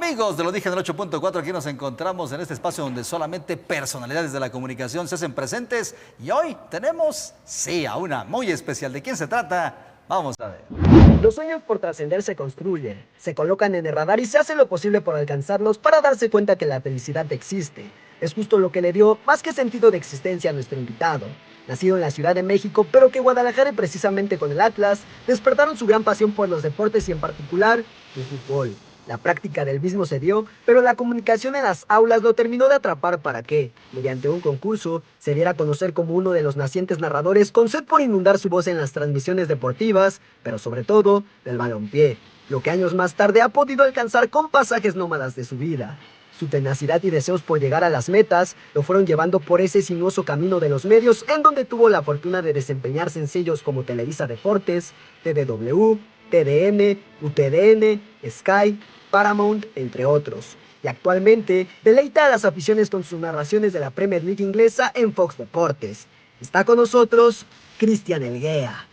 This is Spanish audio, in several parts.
Amigos de Lo Dije en el 8.4, aquí nos encontramos en este espacio donde solamente personalidades de la comunicación se hacen presentes y hoy tenemos, sí, a una muy especial. ¿De quién se trata? Vamos a ver. Los sueños por trascender se construyen, se colocan en el radar y se hace lo posible por alcanzarlos para darse cuenta que la felicidad existe. Es justo lo que le dio más que sentido de existencia a nuestro invitado. Nacido en la Ciudad de México, pero que Guadalajara y precisamente con el Atlas despertaron su gran pasión por los deportes y en particular el fútbol. La práctica del mismo se dio, pero la comunicación en las aulas lo terminó de atrapar para que, mediante un concurso, se diera a conocer como uno de los nacientes narradores con sed por inundar su voz en las transmisiones deportivas, pero sobre todo del balompié, lo que años más tarde ha podido alcanzar con pasajes nómadas de su vida. Su tenacidad y deseos por llegar a las metas lo fueron llevando por ese sinuoso camino de los medios, en donde tuvo la fortuna de desempeñarse en sellos como Televisa Deportes, TDW, TDN, UTDN, Sky, Paramount, entre otros. Y actualmente deleita a las aficiones con sus narraciones de la Premier League inglesa en Fox Deportes. Está con nosotros Cristian Elguea.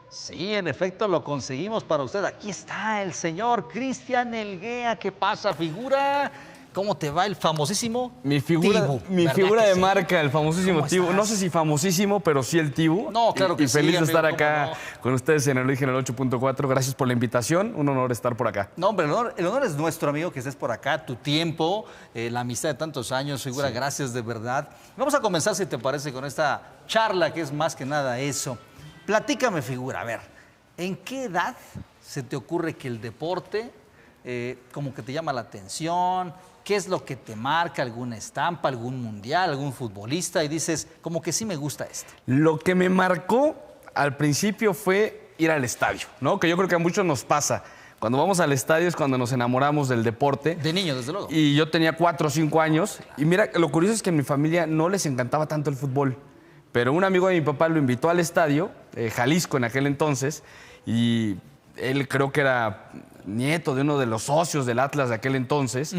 Sí, en efecto, lo conseguimos para usted. Aquí está el señor Cristian Elguea. ¿Qué pasa, figura? ¿Cómo te va el famosísimo Mi figura, Tibu? mi ¿Verdad figura que de sí? marca, el famosísimo ¿Cómo Tibu. estás? No sé si famosísimo, pero sí el Tibu. No, claro que y sí, feliz de amigo, estar ¿cómo acá no? con ustedes en el Origen el 8.4. Gracias por la invitación. Un honor estar por acá. No, hombre, el honor es nuestro, amigo, que estés por acá, tu tiempo, la amistad de tantos años, figura, sí. Gracias de verdad. Vamos a comenzar, si te parece, con esta charla que es más que nada eso. Platícame, figura, a ver, ¿en qué edad se te ocurre que el deporte como que te llama la atención? ¿Qué es lo que te marca? ¿Alguna estampa, algún mundial, algún futbolista? Y dices, como que sí me gusta esto. Lo que me marcó al principio fue ir al estadio, ¿no? Que yo creo que a muchos nos pasa. Cuando vamos al estadio es cuando nos enamoramos del deporte. De niño, desde luego. Y yo tenía 4 o 5 años. Y mira, lo curioso es que a mi familia no les encantaba tanto el fútbol. Pero un amigo de mi papá lo invitó al estadio, Jalisco en aquel entonces, y él creo que era nieto de uno de los socios del Atlas de aquel entonces,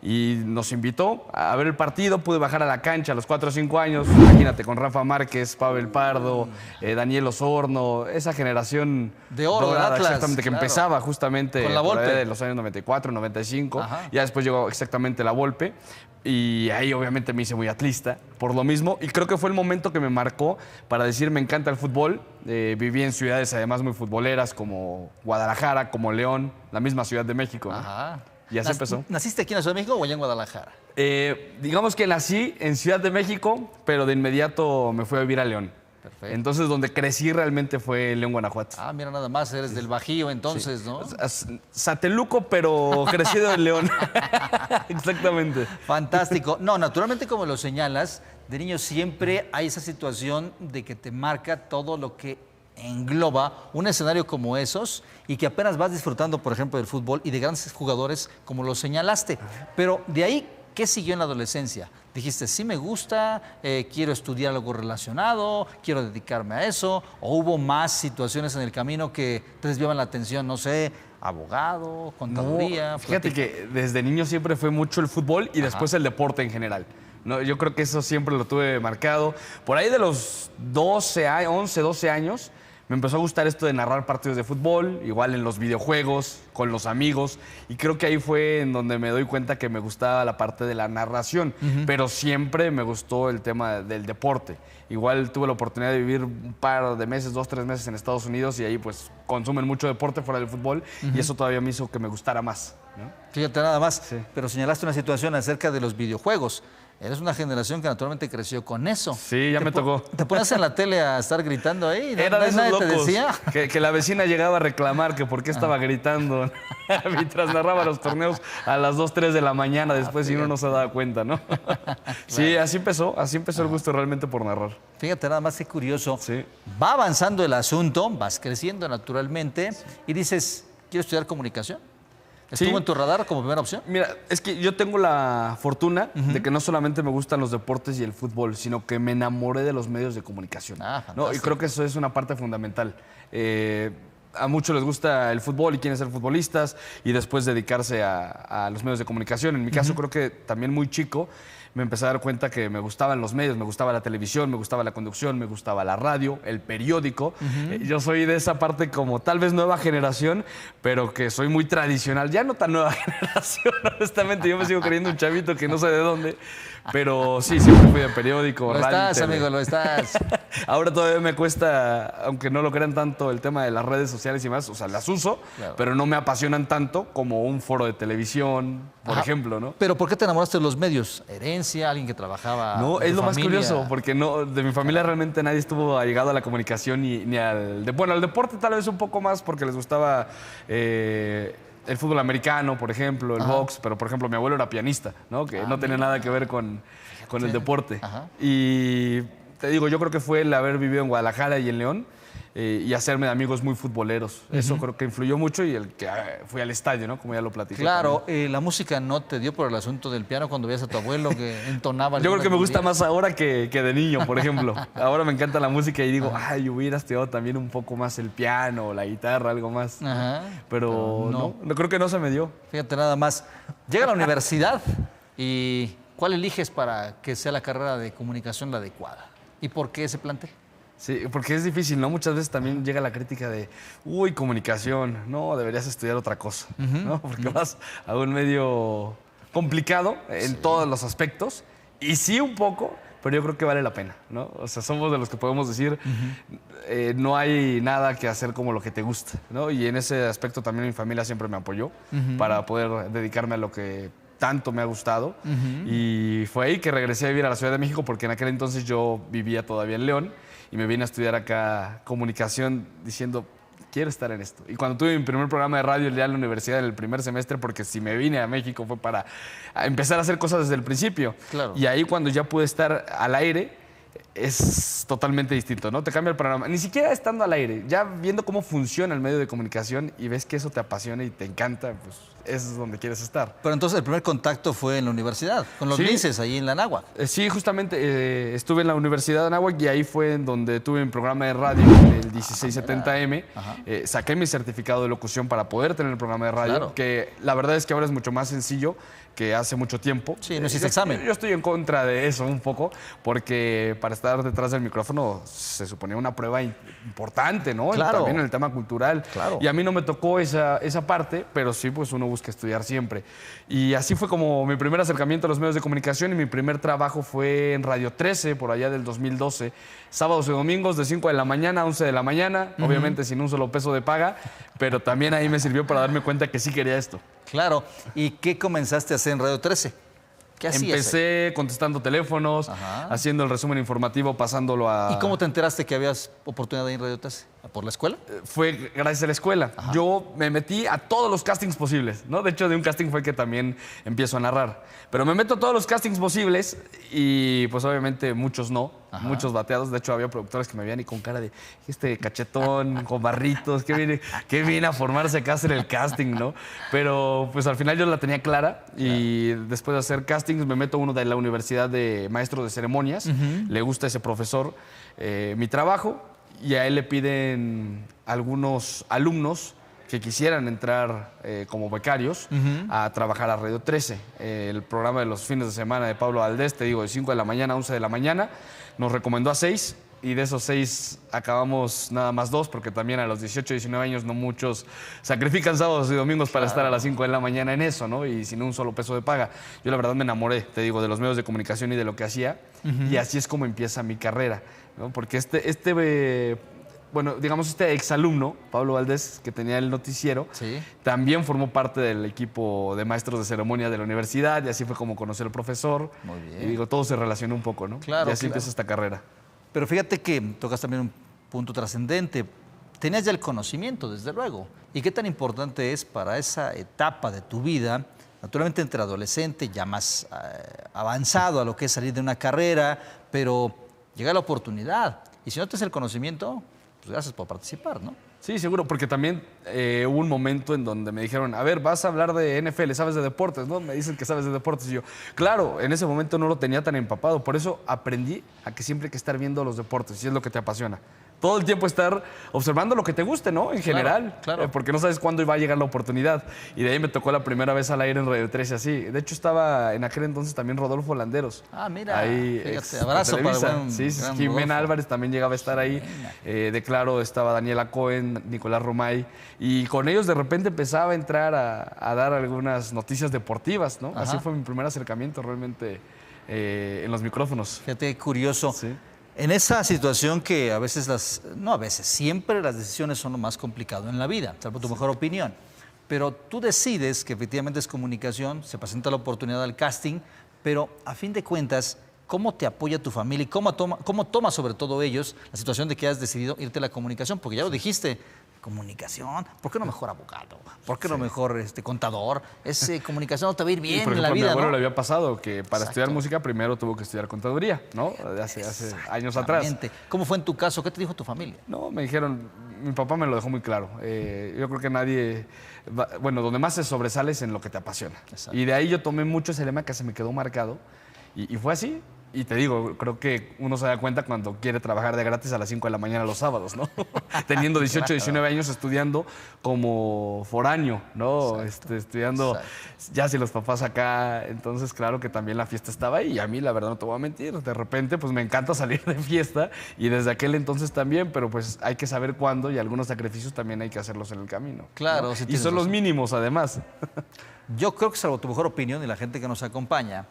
y nos invitó a ver el partido. Pude bajar a la cancha a los 4 o 5 años, imagínate, con Rafa Márquez, Pavel Pardo, Daniel Osorno, esa generación de oro dorada, del Atlas, exactamente, que empezaba justamente con la por Volpe ahí de los años 94, 95, Ajá. ya después llegó exactamente la Volpe. Y ahí obviamente me hice muy atlista por lo mismo. Y creo que fue el momento que me marcó para decir, me encanta el fútbol. Viví en ciudades además muy futboleras como Guadalajara, como León, la misma Ciudad de México, ¿no? Ajá. Y así empezó. ¿Naciste aquí en la Ciudad de México o allá en Guadalajara? Digamos que nací en Ciudad de México, pero de inmediato me fui a vivir a León. Perfecto. Entonces, donde crecí realmente fue León, Guanajuato. Ah, mira, nada más, eres del Bajío entonces, Sí. ¿no? Sateluco, pero crecido en León. Exactamente. Fantástico. No, naturalmente, como lo señalas, de niño siempre hay esa situación de que te marca todo lo que engloba un escenario como esos y que apenas vas disfrutando, por ejemplo, del fútbol y de grandes jugadores como lo señalaste. Pero de ahí, ¿qué siguió en la adolescencia? Dijiste, sí me gusta, quiero estudiar algo relacionado, quiero dedicarme a eso, o hubo más situaciones en el camino que te desviaban la atención, no sé, abogado, contaduría. No, fíjate que desde niño siempre fue mucho el fútbol y después el deporte en general. No, yo creo que eso siempre lo tuve marcado. Por ahí de los 11, 12 años, me empezó a gustar esto de narrar partidos de fútbol, igual en los videojuegos, con los amigos. Y creo que ahí fue en donde me doy cuenta que me gustaba la parte de la narración. Pero siempre me gustó el tema del deporte. Igual tuve la oportunidad de vivir un par de meses, 2, 3 meses en Estados Unidos y ahí pues consumen mucho deporte fuera del fútbol y eso todavía me hizo que me gustara más, ¿no? Fíjate nada más, Sí. pero señalaste una situación acerca de los videojuegos. Eres una generación que naturalmente creció con eso. Sí, ya me tocó. ¿Te pones en la tele a estar gritando ahí? Era de esos ¿Nadie locos te decía? que la vecina llegaba a reclamar que por qué estaba gritando mientras narraba los torneos a las 2, 3 de la mañana después y uno no se daba cuenta, ¿no? Sí, así empezó el gusto realmente por narrar. Fíjate nada más qué curioso. Sí. Va avanzando el asunto, vas creciendo naturalmente y dices, ¿quiero estudiar comunicación? ¿Estuvo Sí. en tu radar como primera opción? Mira, es que yo tengo la fortuna de que no solamente me gustan los deportes y el fútbol, sino que me enamoré de los medios de comunicación. Ah, ¿no? Y fantástico. creo que eso es una parte fundamental. A muchos les gusta el fútbol y quieren ser futbolistas y después dedicarse a los medios de comunicación. En mi caso creo que también muy chico me empecé a dar cuenta que me gustaban los medios, me gustaba la televisión, me gustaba la conducción, me gustaba la radio, el periódico. Yo soy de esa parte como tal vez nueva generación, pero que soy muy tradicional. Ya no tan nueva generación, honestamente. Yo me sigo creyendo un chavito que no sé de dónde. Pero sí, siempre fui de periódico, Lo radio, estás, tele. amigo, lo estás. Ahora todavía me cuesta, aunque no lo crean tanto, el tema de las redes sociales y más. O sea, las uso, Claro. pero no me apasionan tanto como un foro de televisión, por Ajá. ejemplo, ¿no? Pero ¿por qué te enamoraste de los medios? ¿Herencia? ¿Alguien que trabajaba? No, en es tu lo más familia? curioso, porque no, de mi familia realmente nadie estuvo allegado a la comunicación ni al... Bueno, al deporte tal vez un poco más porque les gustaba el fútbol americano, por ejemplo, el box, pero por ejemplo mi abuelo era pianista, ¿no? Que no tenía nada que ver con el deporte. Ajá. Y te digo, yo creo que fue el haber vivido en Guadalajara y en León y hacerme de amigos muy futboleros. Eso creo que influyó mucho y el que fui al estadio, ¿no? Como ya lo platiqué. Claro, la música no te dio por el asunto del piano cuando veías a tu abuelo que entonaba. Yo creo que me gusta más. más ahora que de niño, por ejemplo. Ahora me encanta la música y digo, ay, hubiera estudiado también un poco más el piano o la guitarra, algo más. Ajá. Pero no, creo que no se me dio. Fíjate nada más. Llega a la universidad y ¿cuál eliges para que sea la carrera de comunicación la adecuada? ¿Y por qué ese plantel? Sí, porque es difícil, ¿no? Muchas veces también llega la crítica de, uy, comunicación, no, deberías estudiar otra cosa, ¿no? Porque vas a un medio complicado en todos los aspectos y sí un poco, pero yo creo que vale la pena, ¿no? O sea, somos de los que podemos decir, no hay nada que hacer como lo que te gusta, ¿no? Y en ese aspecto también mi familia siempre me apoyó para poder dedicarme a lo que tanto me ha gustado. Y fue ahí que regresé a vivir a la Ciudad de México porque en aquel entonces yo vivía todavía en León y me vine a estudiar acá comunicación diciendo, quiero estar en esto. Y cuando tuve mi primer programa de radio ya en la universidad en el primer semestre, porque si me vine a México fue para empezar a hacer cosas desde el principio. Claro. Y ahí cuando ya pude estar al aire, es totalmente distinto, ¿no? Te cambia el panorama. Ni siquiera estando al aire, ya viendo cómo funciona el medio de comunicación y ves que eso te apasiona y te encanta, pues es donde quieres estar. Pero entonces el primer contacto fue en la universidad, con los Sí. linces ahí en la Anáhuac. Sí, justamente estuve en la Universidad de Anáhuac y ahí fue en donde tuve mi programa de radio, el 1670M. Saqué mi certificado de locución para poder tener el programa de radio, Claro. que la verdad es que ahora es mucho más sencillo que hace mucho tiempo. Sí, no hiciste Yo- examen. Yo estoy en contra de eso un poco, porque para estar detrás del micrófono se suponía una prueba importante, ¿no? Claro. También en el tema cultural. Claro. Y a mí no me tocó esa parte, pero sí, pues uno busca estudiar siempre. Y así fue como mi primer acercamiento a los medios de comunicación y mi primer trabajo fue en Radio 13, por allá del 2012. Sábados y domingos de 5 de la mañana a 11 de la mañana, obviamente sin un solo peso de paga, pero también ahí me sirvió para darme cuenta que sí quería esto. Claro. ¿Y qué comenzaste a hacer en Radio 13? ¿Qué hacías ahí? Empecé contestando teléfonos, Ajá. haciendo el resumen informativo, pasándolo a... ¿Y cómo te enteraste que habías oportunidad de ir en Radio 13? ¿Por la escuela? Fue gracias a la escuela. Yo me metí a todos los castings posibles, ¿no? De hecho, de un casting fue que también empiezo a narrar. Pero me meto a todos los castings posibles y pues obviamente muchos no, muchos bateados. De hecho, había productores que me veían y con cara de este cachetón, con barritos, que viene a formarse acá a hacer el casting, ¿no? Pero pues al final yo la tenía clara y después de hacer castings me meto a uno de la Universidad de Maestros de Ceremonias. Le gusta a ese profesor mi trabajo. Y a él le piden algunos alumnos que quisieran entrar como becarios a trabajar a Radio 13. El programa de los fines de semana de Pablo Valdés, te digo, de 5 de la mañana a 11 de la mañana, nos recomendó a 6 y de esos 6 acabamos nada más 2 porque también a los 18, 19 años no muchos sacrifican sábados y domingos para estar a las 5 de la mañana en eso, ¿no? Y sin un solo peso de paga. Yo la verdad me enamoré, te digo, de los medios de comunicación y de lo que hacía y así es como empieza mi carrera, ¿no? Porque bueno, digamos este exalumno, Pablo Valdés, que tenía el noticiero, Sí. también formó parte del equipo de maestros de ceremonia de la universidad y así fue como conocí al profesor. Muy bien. Y digo, todo se relacionó un poco, ¿no? Claro, Y así claro. empieza esta carrera. Pero fíjate que tocas también un punto trascendente. Tenías ya el conocimiento, desde luego. ¿Y qué tan importante es para esa etapa de tu vida, naturalmente entre adolescente, ya más avanzado a lo que es salir de una carrera, pero llega la oportunidad? Y si no tienes el conocimiento, pues gracias por participar, ¿no? Sí, seguro, porque también hubo un momento en donde me dijeron, a ver, vas a hablar de NFL, ¿sabes de deportes? ¿No? Me dicen que sabes de deportes. Y yo, claro, en ese momento no lo tenía tan empapado. Por eso aprendí a que siempre hay que estar viendo los deportes, si es lo que te apasiona. Todo el tiempo estar observando lo que te guste, ¿no? En general. claro. Porque no sabes cuándo iba a llegar la oportunidad. Y de ahí me tocó la primera vez al aire en Radio 13 así. De hecho, estaba en aquel entonces también Rodolfo Landeros. Ah, mira, ahí, fíjate, abrazo para Televisa. buen Sí, gran Jimena Rodolfo. Álvarez también llegaba a estar ahí. De Claro estaba Daniela Cohen, Nicolás Romay. Y con ellos de repente empezaba a entrar a dar algunas noticias deportivas, ¿no? Ajá. Así fue mi primer acercamiento realmente en los micrófonos. Fíjate, curioso. Sí. En esa situación que a veces no a veces, siempre las decisiones son lo más complicado en la vida, salvo tu mejor opinión. Pero tú decides que efectivamente es comunicación, se presenta la oportunidad al casting, pero a fin de cuentas, ¿cómo te apoya tu familia y cómo toma sobre todo ellos la situación de que has decidido irte a la comunicación? Porque ya lo dijiste, comunicación, ¿por qué no mejor abogado? ¿Por qué no mejor contador? Comunicación no te va a ir Y, bien por en ejemplo, la a mi vida, abuelo ¿no? le había pasado que para Exacto. estudiar música primero tuvo que estudiar contaduría, ¿no? Hace años atrás. Exactamente. ¿Cómo fue en tu caso? ¿Qué te dijo tu familia? No, me dijeron, mi papá me lo dejó muy claro. Yo creo que nadie, bueno, donde más se sobresale es en lo que te apasiona. Exacto. Y de ahí yo tomé mucho ese lema que se me quedó marcado y fue así. Y te digo, creo que uno se da cuenta cuando quiere trabajar de gratis a las 5 de la mañana los sábados, ¿no? Teniendo 18, 19 años estudiando como foráneo, ¿no? Estudiando ya si los papás acá. Entonces, claro que también la fiesta estaba ahí. Y a mí, la verdad, no te voy a mentir. De repente, pues me encanta salir de fiesta. Y desde aquel entonces también, pero pues hay que saber cuándo y algunos sacrificios también hay que hacerlos en el camino. Claro, ¿no? sí Y tienes son los razón. mínimos, además. Yo creo que salvo tu mejor opinión y la gente que nos acompaña,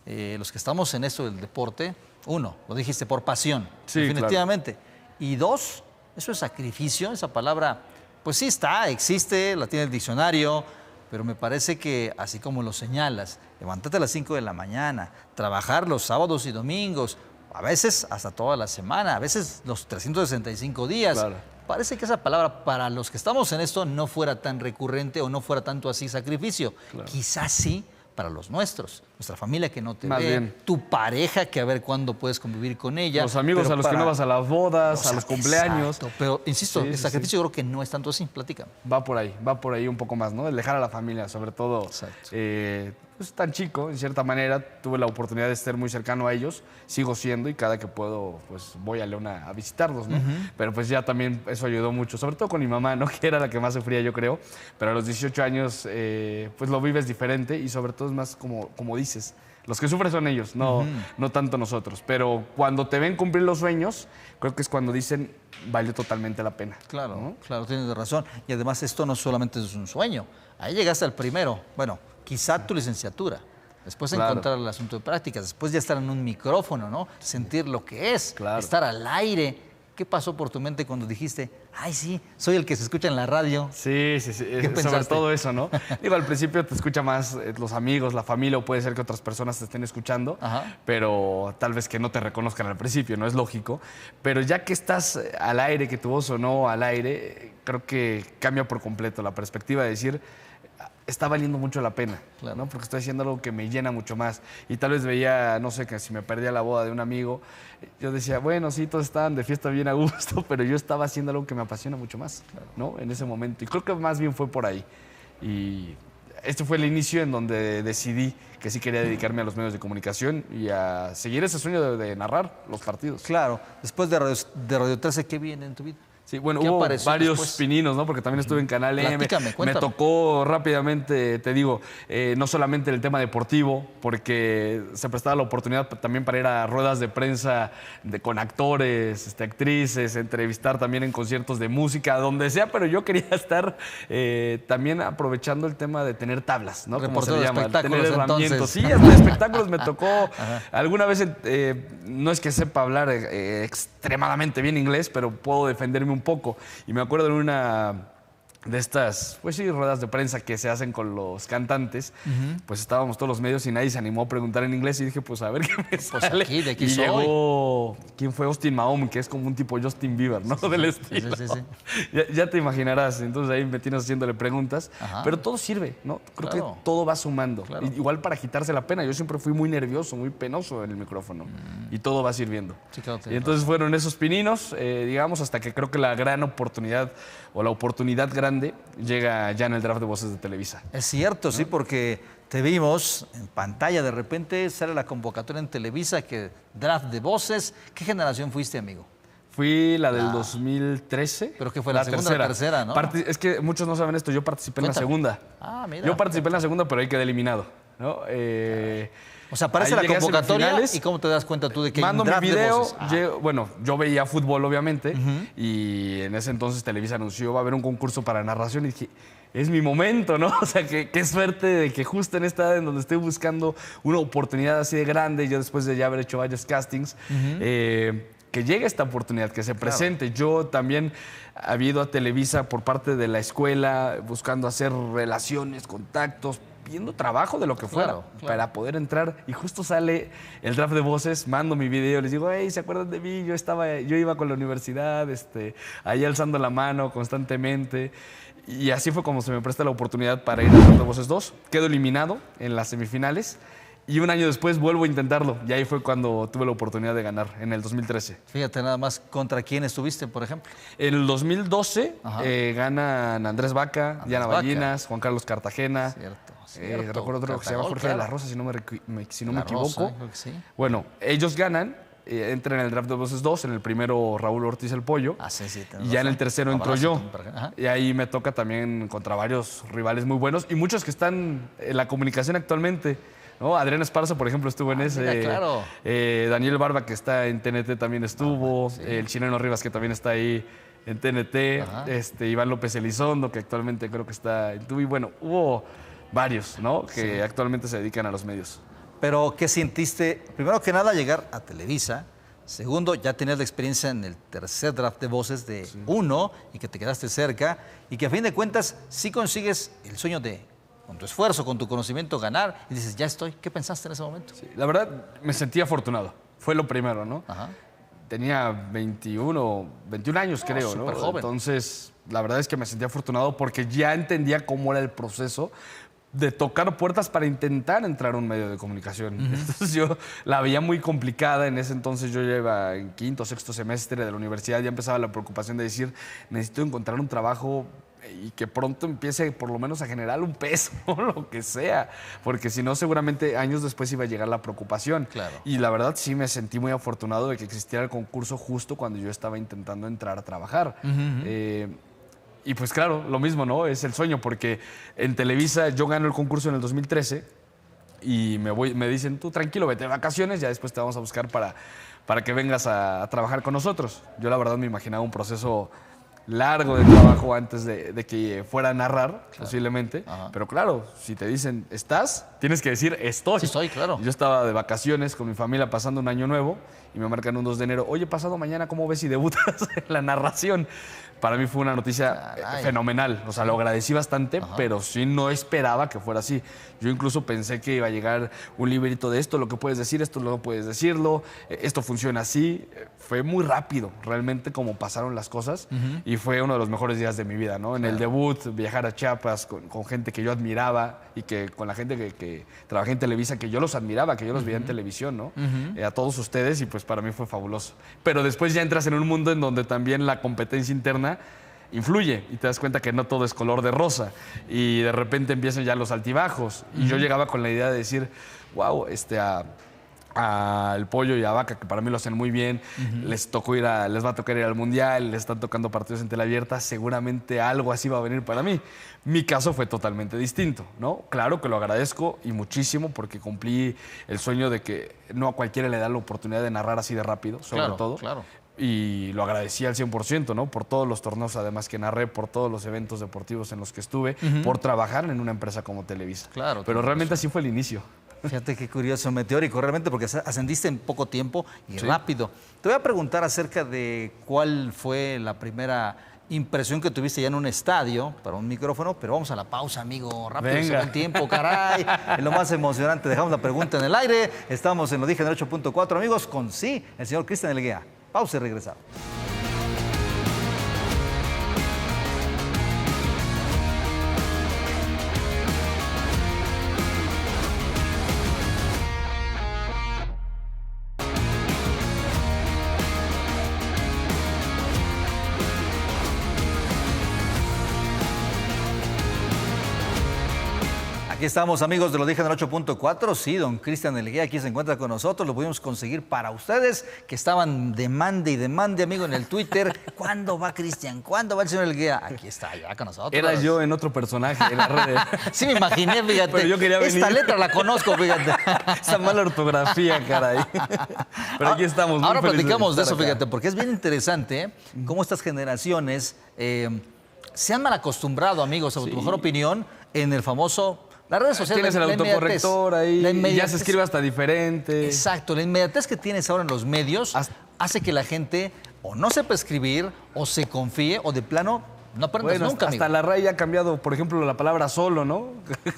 los que estamos en esto del deporte, uno, lo dijiste, por pasión, Sí, definitivamente. Y dos, eso es sacrificio, esa palabra, pues sí existe, la tiene el diccionario, pero me parece que, así como lo señalas, levantarte a las 5 de la mañana, trabajar los sábados y domingos, a veces hasta toda la semana, a veces los 365 días. Claro. Parece que esa palabra para los que estamos en esto no fuera tan recurrente o no fuera tanto así sacrificio. Quizás sí para los nuestros, nuestra familia que no te Más ve, bien. tu pareja que a ver cuándo puedes convivir con ella. Los amigos pero a los que para- no vas a las bodas, a los Exacto. cumpleaños. Pero insisto, Sí, el sí, sacrificio yo creo que no es tanto así. Platícame. Va por ahí un poco más, ¿no? El dejar a la familia, sobre todo. Exacto. Pues tan chico, en cierta manera, tuve la oportunidad de estar muy cercano a ellos, sigo siendo y cada que puedo, pues voy a León a visitarlos, ¿no? Pero pues ya también eso ayudó mucho, sobre todo con mi mamá, ¿no? Que era la que más sufría, yo creo. Pero a los 18 años, pues lo vives diferente y sobre todo es más como dices. Los que sufren son ellos, no tanto nosotros. Pero cuando te ven cumplir los sueños, creo que es cuando dicen, valió totalmente la pena. Claro, ¿no? claro, tienes razón. Y además esto no solamente es un sueño. Ahí llegaste al primero. Bueno, quizá tu licenciatura. Después Claro. encontrar el asunto de prácticas. Después ya estar en un micrófono, ¿no? Sentir lo que es. Claro. Estar al aire. ¿Qué pasó por tu mente cuando dijiste, ay, sí, soy el que se escucha en la radio? Sí. Sobre pensaste? todo eso, ¿no? Digo, al principio te escucha más los amigos, la familia, o puede ser que otras personas te estén escuchando, Ajá. pero tal vez que no te reconozcan al principio, ¿no? Es lógico. Pero ya que estás al aire, que tu voz sonó al aire, creo que cambia por completo la perspectiva de decir, está valiendo mucho la pena, Claro. ¿no? Porque estoy haciendo algo que me llena mucho más. Y tal vez veía, no sé, que si me perdía la boda de un amigo, yo decía, bueno, sí, todos estaban de fiesta bien a gusto, pero yo estaba haciendo algo que me apasiona mucho más, ¿no? En ese momento. Y creo que más bien fue por ahí. Y este fue el inicio en donde decidí que sí quería dedicarme a los medios de comunicación y a seguir ese sueño de narrar los partidos. Claro, después de Radio 13, ¿qué viene en tu vida? Sí, bueno, ¿Qué hubo apareció varios después? pininos, ¿no? Porque también estuve en Canal M. Platícame, Me cuéntame. tocó rápidamente, te digo, no solamente el tema deportivo, porque se prestaba la oportunidad también para ir a ruedas de prensa con actores, actrices, entrevistar también en conciertos de música, donde sea, pero yo quería estar también aprovechando el tema de tener tablas, ¿no? Como se Reportero le de llama, espectáculos, tener herramientas. entonces. Sí, hasta de espectáculos me tocó. Alguna vez, no es que sepa hablar extremadamente bien inglés, pero puedo defenderme un poco. Y me acuerdo de una de estas, pues sí, ruedas de prensa que se hacen con los cantantes, pues estábamos todos los medios y nadie se animó a preguntar en inglés y dije, pues a ver qué me sale. de aquí y soy. llegó, ¿quién fue? Austin Mahone, que es como un tipo Justin Bieber, ¿no? Del estilo. Sí. Ya te imaginarás, entonces ahí me tienes haciéndole preguntas, Ajá. pero todo sirve, ¿no? Creo Claro. que todo va sumando. Claro. Igual para quitarse la pena, yo siempre fui muy nervioso, muy penoso en el micrófono y todo va sirviendo. Sí, claro, Y entonces fueron esos pininos, digamos, hasta que creo que la gran oportunidad o la oportunidad grande llega ya en el draft de voces de Televisa. Es cierto, sí, porque te vimos en pantalla, de repente sale la convocatoria en Televisa, que draft de voces. ¿Qué generación fuiste, amigo? Fui la del 2013. Pero que fue la segunda o la tercera, ¿no? Es que muchos no saben esto, yo participé en la Cuéntame. segunda. Ah, mira. Yo participé en la segunda, pero ahí quedé eliminado, ¿no? O sea, aparece ahí la llegué a convocatoria semifinales. y ¿cómo te das cuenta tú de que hay Mando un mi draft de video, voces? bueno, yo veía fútbol obviamente y en ese entonces Televisa anunció va a haber un concurso para narración y dije, es mi momento, ¿no? O sea, qué suerte de que justo en esta edad en donde estoy buscando una oportunidad así de grande, yo después de ya haber hecho varios castings, que llegue esta oportunidad, que se presente. Yo también había ido a Televisa por parte de la escuela, buscando hacer relaciones, contactos, pidiendo trabajo de lo que fuera para poder entrar. Y justo sale el draft de voces, mando mi video, les digo, hey, ¿se acuerdan de mí? Yo iba con la universidad, ahí alzando la mano constantemente. Y así fue como se me presta la oportunidad para ir al draft de voces 2. Quedo eliminado en las semifinales. Y un año después vuelvo a intentarlo. Y ahí fue cuando tuve la oportunidad de ganar, en el 2013. Fíjate nada más contra quién estuviste, por ejemplo. En el 2012 ganan Andrés Vaca, Diana Ballinas, Juan Carlos Cartagena. Recuerdo otro que se llama Jorge de la Rosa, si no me equivoco. Creo que sí. Bueno, ellos ganan, entran en el draft de voces 2, en el primero Raúl Ortiz el Pollo. Sí, y ya en el tercero entro yo. Ajá. Y ahí me toca también contra varios rivales muy buenos y muchos que están en la comunicación actualmente. ¿No? Adrián Esparza, por ejemplo, estuvo en ese. Mira, claro. Daniel Barba, que está en TNT, también estuvo. El Chileno Rivas, que también está ahí en TNT. Iván López Elizondo, que actualmente creo que está en Tubi. Bueno, hubo varios, ¿no? Que actualmente se dedican a los medios. Pero, ¿qué sintiste? Primero que nada, llegar a Televisa. Segundo, ya tenías la experiencia en el tercer draft de voces de uno y que te quedaste cerca. Y que a fin de cuentas sí consigues el sueño de, con tu esfuerzo, con tu conocimiento, ganar. Y dices, ya estoy. ¿Qué pensaste en ese momento? Sí, la verdad, me sentí afortunado. Fue lo primero, ¿no? Ajá. Tenía 21 años, creo, ¿no? Súper joven. Entonces, la verdad es que me sentí afortunado porque ya entendía cómo era el proceso de tocar puertas para intentar entrar a un medio de comunicación. Entonces yo la veía muy complicada. En ese entonces yo ya iba en quinto o sexto semestre de la universidad. Ya empezaba la preocupación de decir, necesito encontrar un trabajo y que pronto empiece por lo menos a generar un peso, lo que sea, porque si no seguramente años después iba a llegar la preocupación. Claro. Y la verdad sí me sentí muy afortunado de que existiera el concurso justo cuando yo estaba intentando entrar a trabajar. Y pues claro, lo mismo, ¿no? Es el sueño, porque en Televisa yo gano el concurso en el 2013 y me dicen, tú tranquilo, vete de vacaciones, ya después te vamos a buscar para que vengas a trabajar con nosotros. Yo la verdad me imaginaba un proceso largo de trabajo antes de que fuera a narrar, posiblemente. Pero claro, si te dicen, ¿estás? Tienes que decir, estoy. Sí, estoy, claro. Yo estaba de vacaciones con mi familia pasando un año nuevo y me marcan un 2 de enero. Oye, pasado mañana, ¿cómo ves si debutas en la narración? Para mí fue una noticia fenomenal. O sea, lo agradecí bastante, pero sí no esperaba que fuera así. Yo incluso pensé que iba a llegar un librito de esto, lo que puedes decir, esto no puedes decirlo, esto funciona así. Fue muy rápido, realmente, como pasaron las cosas. Y fue uno de los mejores días de mi vida, ¿no? En el debut, viajar a Chiapas con gente que yo admiraba y que con la gente que trabajé en Televisa, que yo los admiraba, que yo los veía en televisión, ¿no? A todos ustedes, y pues para mí fue fabuloso. Pero después ya entras en un mundo en donde también la competencia interna influye y te das cuenta que no todo es color de rosa y de repente empiezan ya los altibajos y yo llegaba con la idea de decir, wow, al Pollo y a Vaca, que para mí lo hacen muy bien, les va a tocar ir al Mundial, les están tocando partidos en tela abierta, seguramente algo así va a venir para mí. Mi caso fue totalmente distinto, ¿no? Claro que lo agradezco y muchísimo porque cumplí el sueño de que no a cualquiera le da la oportunidad de narrar así de rápido, sobre todo. Claro. Y lo agradecí al 100%, ¿no? Por todos los torneos además que narré, por todos los eventos deportivos en los que estuve, por trabajar en una empresa como Televisa. Claro. Pero realmente así fue el inicio. Fíjate qué curioso, meteórico, realmente, porque ascendiste en poco tiempo y rápido. Te voy a preguntar acerca de cuál fue la primera impresión que tuviste ya en un estadio para un micrófono, pero vamos a la pausa, amigo. Rápido, se Venga. va el tiempo, caray. Es lo más emocionante. Dejamos la pregunta en el aire. Estamos en Lo Dije en el 8.4, amigos, con sí, el señor Cristian Elguea. Pausa y regresamos. Aquí estamos, amigos de Lo Dije en el 8.4. Sí, don Cristian Elguea aquí se encuentra con nosotros. Lo pudimos conseguir para ustedes, que estaban demande y demande, amigo, en el Twitter. ¿Cuándo va Cristian? ¿Cuándo va el señor Elguea? Aquí está, ya con nosotros. Era yo en otro personaje en las redes. Sí, me imaginé, fíjate. Pero yo quería venir. Esta letra la conozco, fíjate. Esa mala ortografía, caray. Pero aquí estamos. Muy Ahora felices platicamos de estar eso, acá. fíjate, porque es bien interesante cómo estas generaciones se han mal acostumbrado, amigos, a tu mejor opinión, en el famoso... Las redes sociales, Tienes el la autocorrector inmediatez. ahí, La y ya inmediatez. se escribe hasta diferente. Exacto, la inmediatez que tienes ahora en los medios hace que la gente o no sepa escribir, o se confíe, o de plano no aprendas Bueno, nunca, hasta amigo. la RAI ha cambiado, por ejemplo, la palabra solo, ¿no?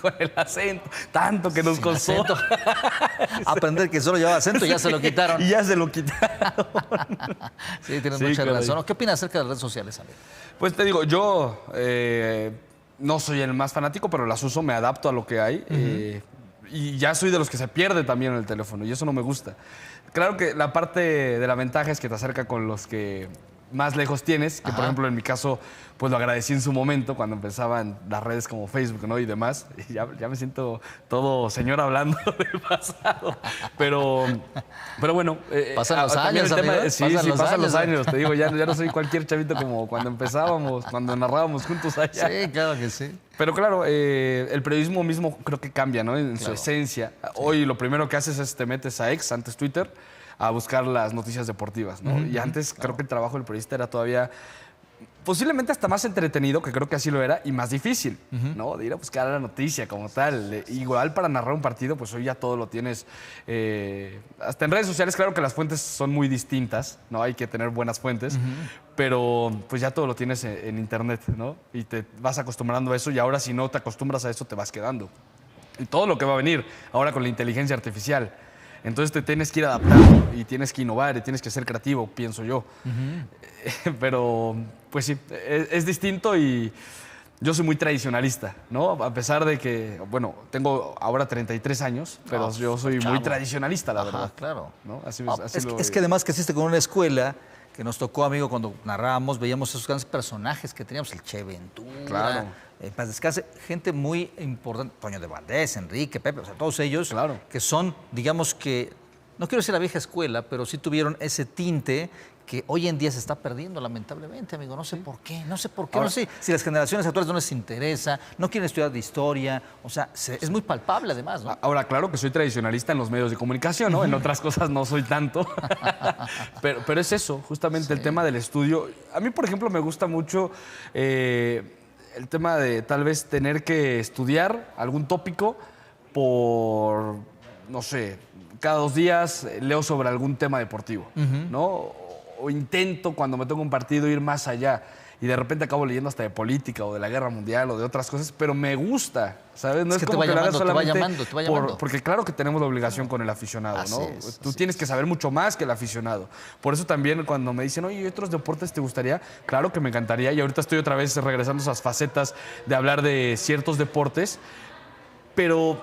Con el acento. Tanto que nos Sin costó. acento. Aprender que solo llevaba acento, ya se lo quitaron. Y ya se lo quitaron. Sí, tienes Sí, mucha caray. razón. ¿Qué opinas acerca de las redes sociales, amigo? Pues te digo, yo no soy el más fanático, pero las uso, me adapto a lo que hay. Y ya soy de los que se pierde también en el teléfono, y eso no me gusta. Claro que la parte de la ventaja es que te acerca con los que más lejos tienes, que por Ajá. ejemplo en mi caso, pues lo agradecí en su momento cuando empezaban las redes como Facebook, ¿no? Y demás. Y ya me siento todo señor hablando del pasado. Pero bueno. Pasan los también años, el tema- amigo. Sí, Pasan sí, los pasan los años. años. Te digo, ya no soy cualquier chavito como cuando empezábamos, cuando narrábamos juntos allá. Sí, claro que sí. Pero claro, el periodismo mismo creo que cambia, ¿no? En su Claro. esencia. Hoy lo primero que haces es te metes a X, antes Twitter, a buscar las noticias deportivas, ¿no? Y antes creo que el trabajo del periodista era todavía posiblemente hasta más entretenido, que creo que así lo era, y más difícil, ¿no? De ir a buscar la noticia como tal. Igual para narrar un partido, pues hoy ya todo lo tienes. Hasta en redes sociales, claro que las fuentes son muy distintas, ¿no? Hay que tener buenas fuentes, pero pues ya todo lo tienes en internet, ¿no? Y te vas acostumbrando a eso, y ahora si no te acostumbras a eso, te vas quedando. Y todo lo que va a venir ahora con la inteligencia artificial. Entonces te tienes que ir adaptando y tienes que innovar y tienes que ser creativo, pienso yo. Pero, pues sí, es distinto, y yo soy muy tradicionalista, ¿no? A pesar de que, bueno, tengo ahora 33 años, pero No, yo soy muy chavo. tradicionalista, la Ajá, verdad. claro. ¿No? Así, Ah, así es, lo es que además que asiste con una escuela que nos tocó, amigo, cuando narrábamos, veíamos esos grandes personajes que teníamos, el Che Ventura, Claro. Paz Descanse, gente muy importante, Toño de Valdés, Enrique, Pepe, o sea, todos ellos Claro. que son, digamos que, no quiero decir la vieja escuela, pero sí tuvieron ese tinte que hoy en día se está perdiendo, lamentablemente, amigo. No sé por qué, no sé por qué, Ahora- no sé si las generaciones actuales no les interesa, no quieren estudiar de historia, o sea, es muy palpable además, ¿no? Ahora, claro que soy tradicionalista en los medios de comunicación, ¿no? En otras cosas no soy tanto. pero es eso, justamente el tema del estudio. A mí, por ejemplo, me gusta mucho el tema de tal vez tener que estudiar algún tópico por, no sé, cada 2 días leo sobre algún tema deportivo, ¿no? O intento, cuando me toca un partido, ir más allá. Y de repente acabo leyendo hasta de política o de la guerra mundial o de otras cosas, pero me gusta, ¿sabes? No Es es, que te como va que lo hagas llamando, te va solamente llamando, te va llamando. porque claro que tenemos la obligación con el aficionado, Así ¿no? es, Tú así tienes que saber mucho más que el aficionado. Por eso también cuando me dicen, oye, ¿y otros deportes te gustaría? Claro que me encantaría, y ahorita estoy otra vez regresando a esas facetas de hablar de ciertos deportes, pero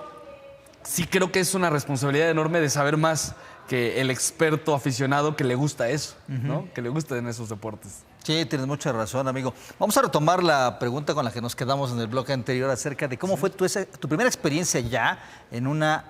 sí creo que es una responsabilidad enorme de saber más que el experto aficionado que le gusta eso, ¿no? Que le gusten esos deportes. Sí, tienes mucha razón, amigo. Vamos a retomar la pregunta con la que nos quedamos en el bloque anterior acerca de cómo fue tu primera experiencia ya en una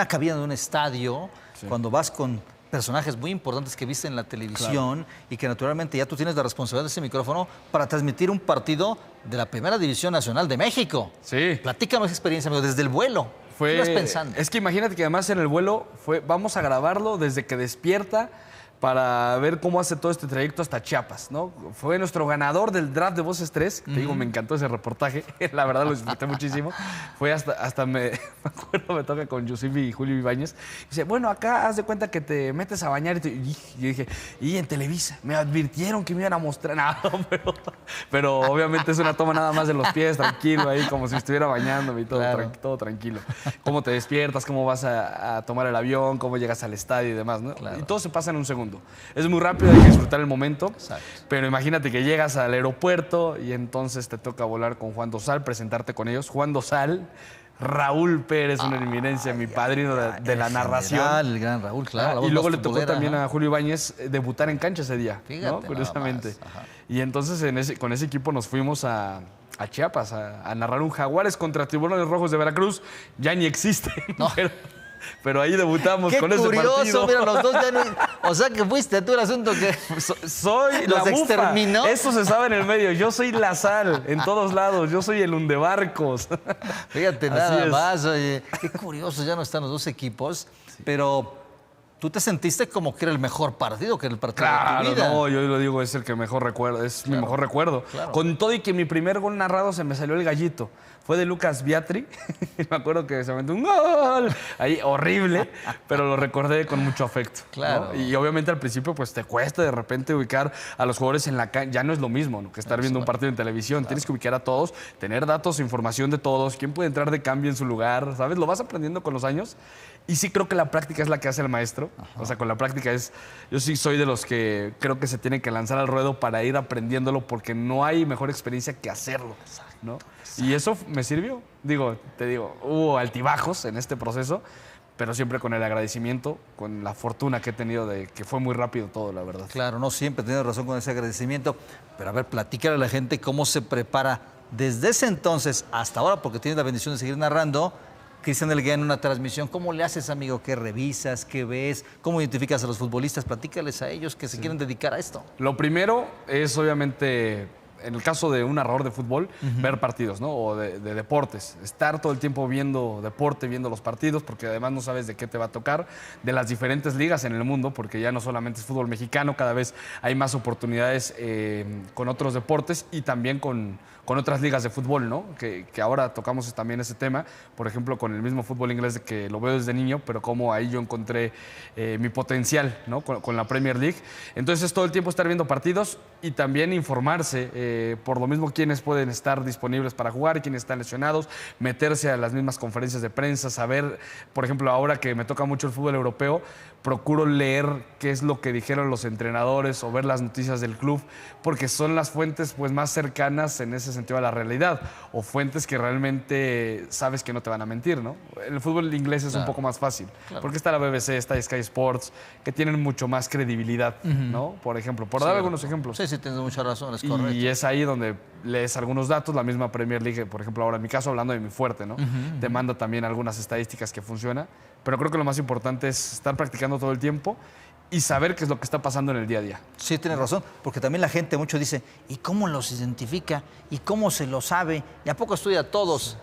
cabina de un estadio, cuando vas con personajes muy importantes que viste en la televisión y que naturalmente ya tú tienes la responsabilidad de ese micrófono para transmitir un partido de la Primera División Nacional de México. Sí. Platícame esa experiencia, amigo, desde el vuelo. ¿Qué ibas pensando? Es que imagínate que además en el vuelo fue, vamos a grabarlo desde que despierta para ver cómo hace todo este trayecto hasta Chiapas, ¿no? Fue nuestro ganador del draft de Voces 3. Te digo, me encantó ese reportaje. La verdad lo disfruté muchísimo. Fue hasta me acuerdo, me toca con Yusifi y Julio Ibáñez. Dice, bueno, acá haz de cuenta que te metes a bañar. Y yo dije, y en Televisa, me advirtieron que me iban a mostrar. No, pero obviamente es una toma nada más de los pies, tranquilo, ahí como si estuviera bañándome y todo, Claro. todo tranquilo. Cómo te despiertas, cómo vas a tomar el avión, cómo llegas al estadio y demás, ¿no? Claro. Y todo se pasa en un segundo. Es muy rápido, hay que disfrutar el momento. Exacto. Pero imagínate que llegas al aeropuerto y entonces te toca volar con Juan Dosal, presentarte con ellos. Juan Dosal, Raúl Pérez, una eminencia, mi padrino de la narración. El gran Raúl, claro. la voz Y luego más le tocó futbolera, también ajá. a Julio Ibáñez debutar en cancha ese día, Fíjate, ¿no? nada Curiosamente. más, ajá. Y entonces con ese equipo nos fuimos a Chiapas a narrar un Jaguares contra Tiburones Rojos de Veracruz. Ya ni existe, No. pero ahí debutamos Qué con ese curioso, partido. mira, los dos ya no... O sea que fuiste tú el asunto que... Soy ¿Los la bufa. exterminó? Eso se sabe en el medio. Yo soy la sal en todos lados. Yo soy el hundebarcos. Fíjate, Así nada es. más, oye, qué curioso, ya no están los dos equipos, pero tú te sentiste como que era el mejor partido, que era el partido de Claro, tu vida. no, yo lo digo, es el que mejor recuerdo, es mi mejor recuerdo. claro. Con todo y que mi primer gol narrado se me salió el gallito. Fue de Lucas Biatri. Me acuerdo que se aventó un gol. Ahí, horrible, pero lo recordé con mucho afecto. ¿no? Claro. Y obviamente al principio pues te cuesta de repente ubicar a los jugadores en la cancha. Ya no es lo mismo, ¿no? Que estar viendo un partido en televisión. Tienes que ubicar a todos, tener datos, información de todos, quién puede entrar de cambio en su lugar, ¿sabes? Lo vas aprendiendo con los años. Y sí creo que la práctica es la que hace el maestro. O sea, con la práctica yo sí soy de los que creo que se tiene que lanzar al ruedo para ir aprendiéndolo porque no hay mejor experiencia que hacerlo, ¿no? Y eso me sirvió. Te digo, hubo altibajos en este proceso, pero siempre con el agradecimiento, con la fortuna que he tenido de que fue muy rápido todo, la verdad. Claro, no siempre tienes razón con ese agradecimiento, pero a ver, platícale a la gente cómo se prepara desde ese entonces hasta ahora, porque tienes la bendición de seguir narrando. Cristian Elguera en una transmisión, ¿cómo le haces, amigo? ¿Qué revisas? ¿Qué ves? ¿Cómo identificas a los futbolistas? Platícales a ellos que se quieren dedicar a esto. Lo primero es obviamente, en el caso de un narrador de fútbol, ver partidos, ¿no? O de deportes. Estar todo el tiempo viendo deporte, viendo los partidos, porque además no sabes de qué te va a tocar, de las diferentes ligas en el mundo, porque ya no solamente es fútbol mexicano, cada vez hay más oportunidades con otros deportes y también con otras ligas de fútbol, ¿no? Que ahora tocamos también ese tema, por ejemplo, con el mismo fútbol inglés de que lo veo desde niño, pero como ahí yo encontré mi potencial, ¿no? Con la Premier League. Entonces es todo el tiempo estar viendo partidos y también informarse, por lo mismo quiénes pueden estar disponibles para jugar, quiénes están lesionados, meterse a las mismas conferencias de prensa, saber, por ejemplo, ahora que me toca mucho el fútbol europeo, procuro leer qué es lo que dijeron los entrenadores o ver las noticias del club, porque son las fuentes pues, más cercanas en ese sentido a la realidad, o fuentes que realmente sabes que no te van a mentir, ¿no? El fútbol inglés es un poco más fácil, porque está la BBC, está Sky Sports, que tienen mucho más credibilidad, ¿no? Por ejemplo, por dar algunos ejemplos. Sí, tienes mucha razón, es correcto. Y es ahí donde lees algunos datos, la misma Premier League, por ejemplo, ahora en mi caso, hablando de mi fuerte, ¿no? Te manda también algunas estadísticas que funciona, pero creo que lo más importante es estar practicando todo el tiempo y saber qué es lo que está pasando en el día a día. Sí, tienes razón, porque también la gente mucho dice, ¿y cómo los identifica? ¿Y cómo se lo sabe? ¿Y a poco estudia a todos?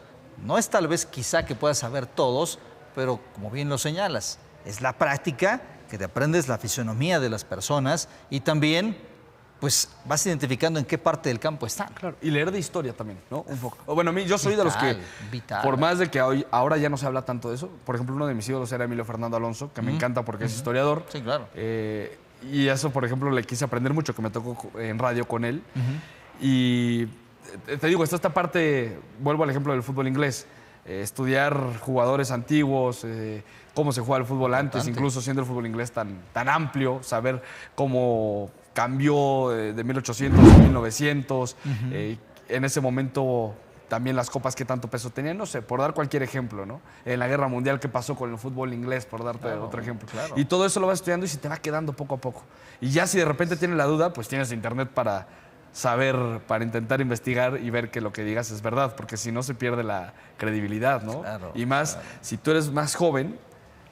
No es tal vez quizá que puedas saber todos, pero como bien lo señalas, es la práctica que te aprendes la fisonomía de las personas y también pues vas identificando en qué parte del campo están. Claro, y leer de historia también, ¿no? Un poco. Bueno, a mí, yo soy de los que, vital. por más de que ahora ya no se habla tanto de eso, por ejemplo, uno de mis ídolos era Emilio Fernando Alonso, que me encanta porque es historiador. Sí, claro. Y eso, por ejemplo, le quise aprender mucho, que me tocó en radio con él. Y te digo, está esta parte, vuelvo al ejemplo del fútbol inglés, estudiar jugadores antiguos, cómo se juega el fútbol antes, incluso siendo el fútbol inglés tan amplio, saber cómo cambió de 1800 a 1900, en ese momento también las copas que tanto peso tenían, no sé, por dar cualquier ejemplo, ¿no? En la Guerra Mundial, ¿qué pasó con el fútbol inglés? Por darte otro ejemplo. Claro. Y todo eso lo vas estudiando y se te va quedando poco a poco. Y ya si de repente tienes la duda, pues tienes internet para saber, para intentar investigar y ver que lo que digas es verdad, porque si no se pierde la credibilidad, ¿no? Claro, y más, si tú eres más joven,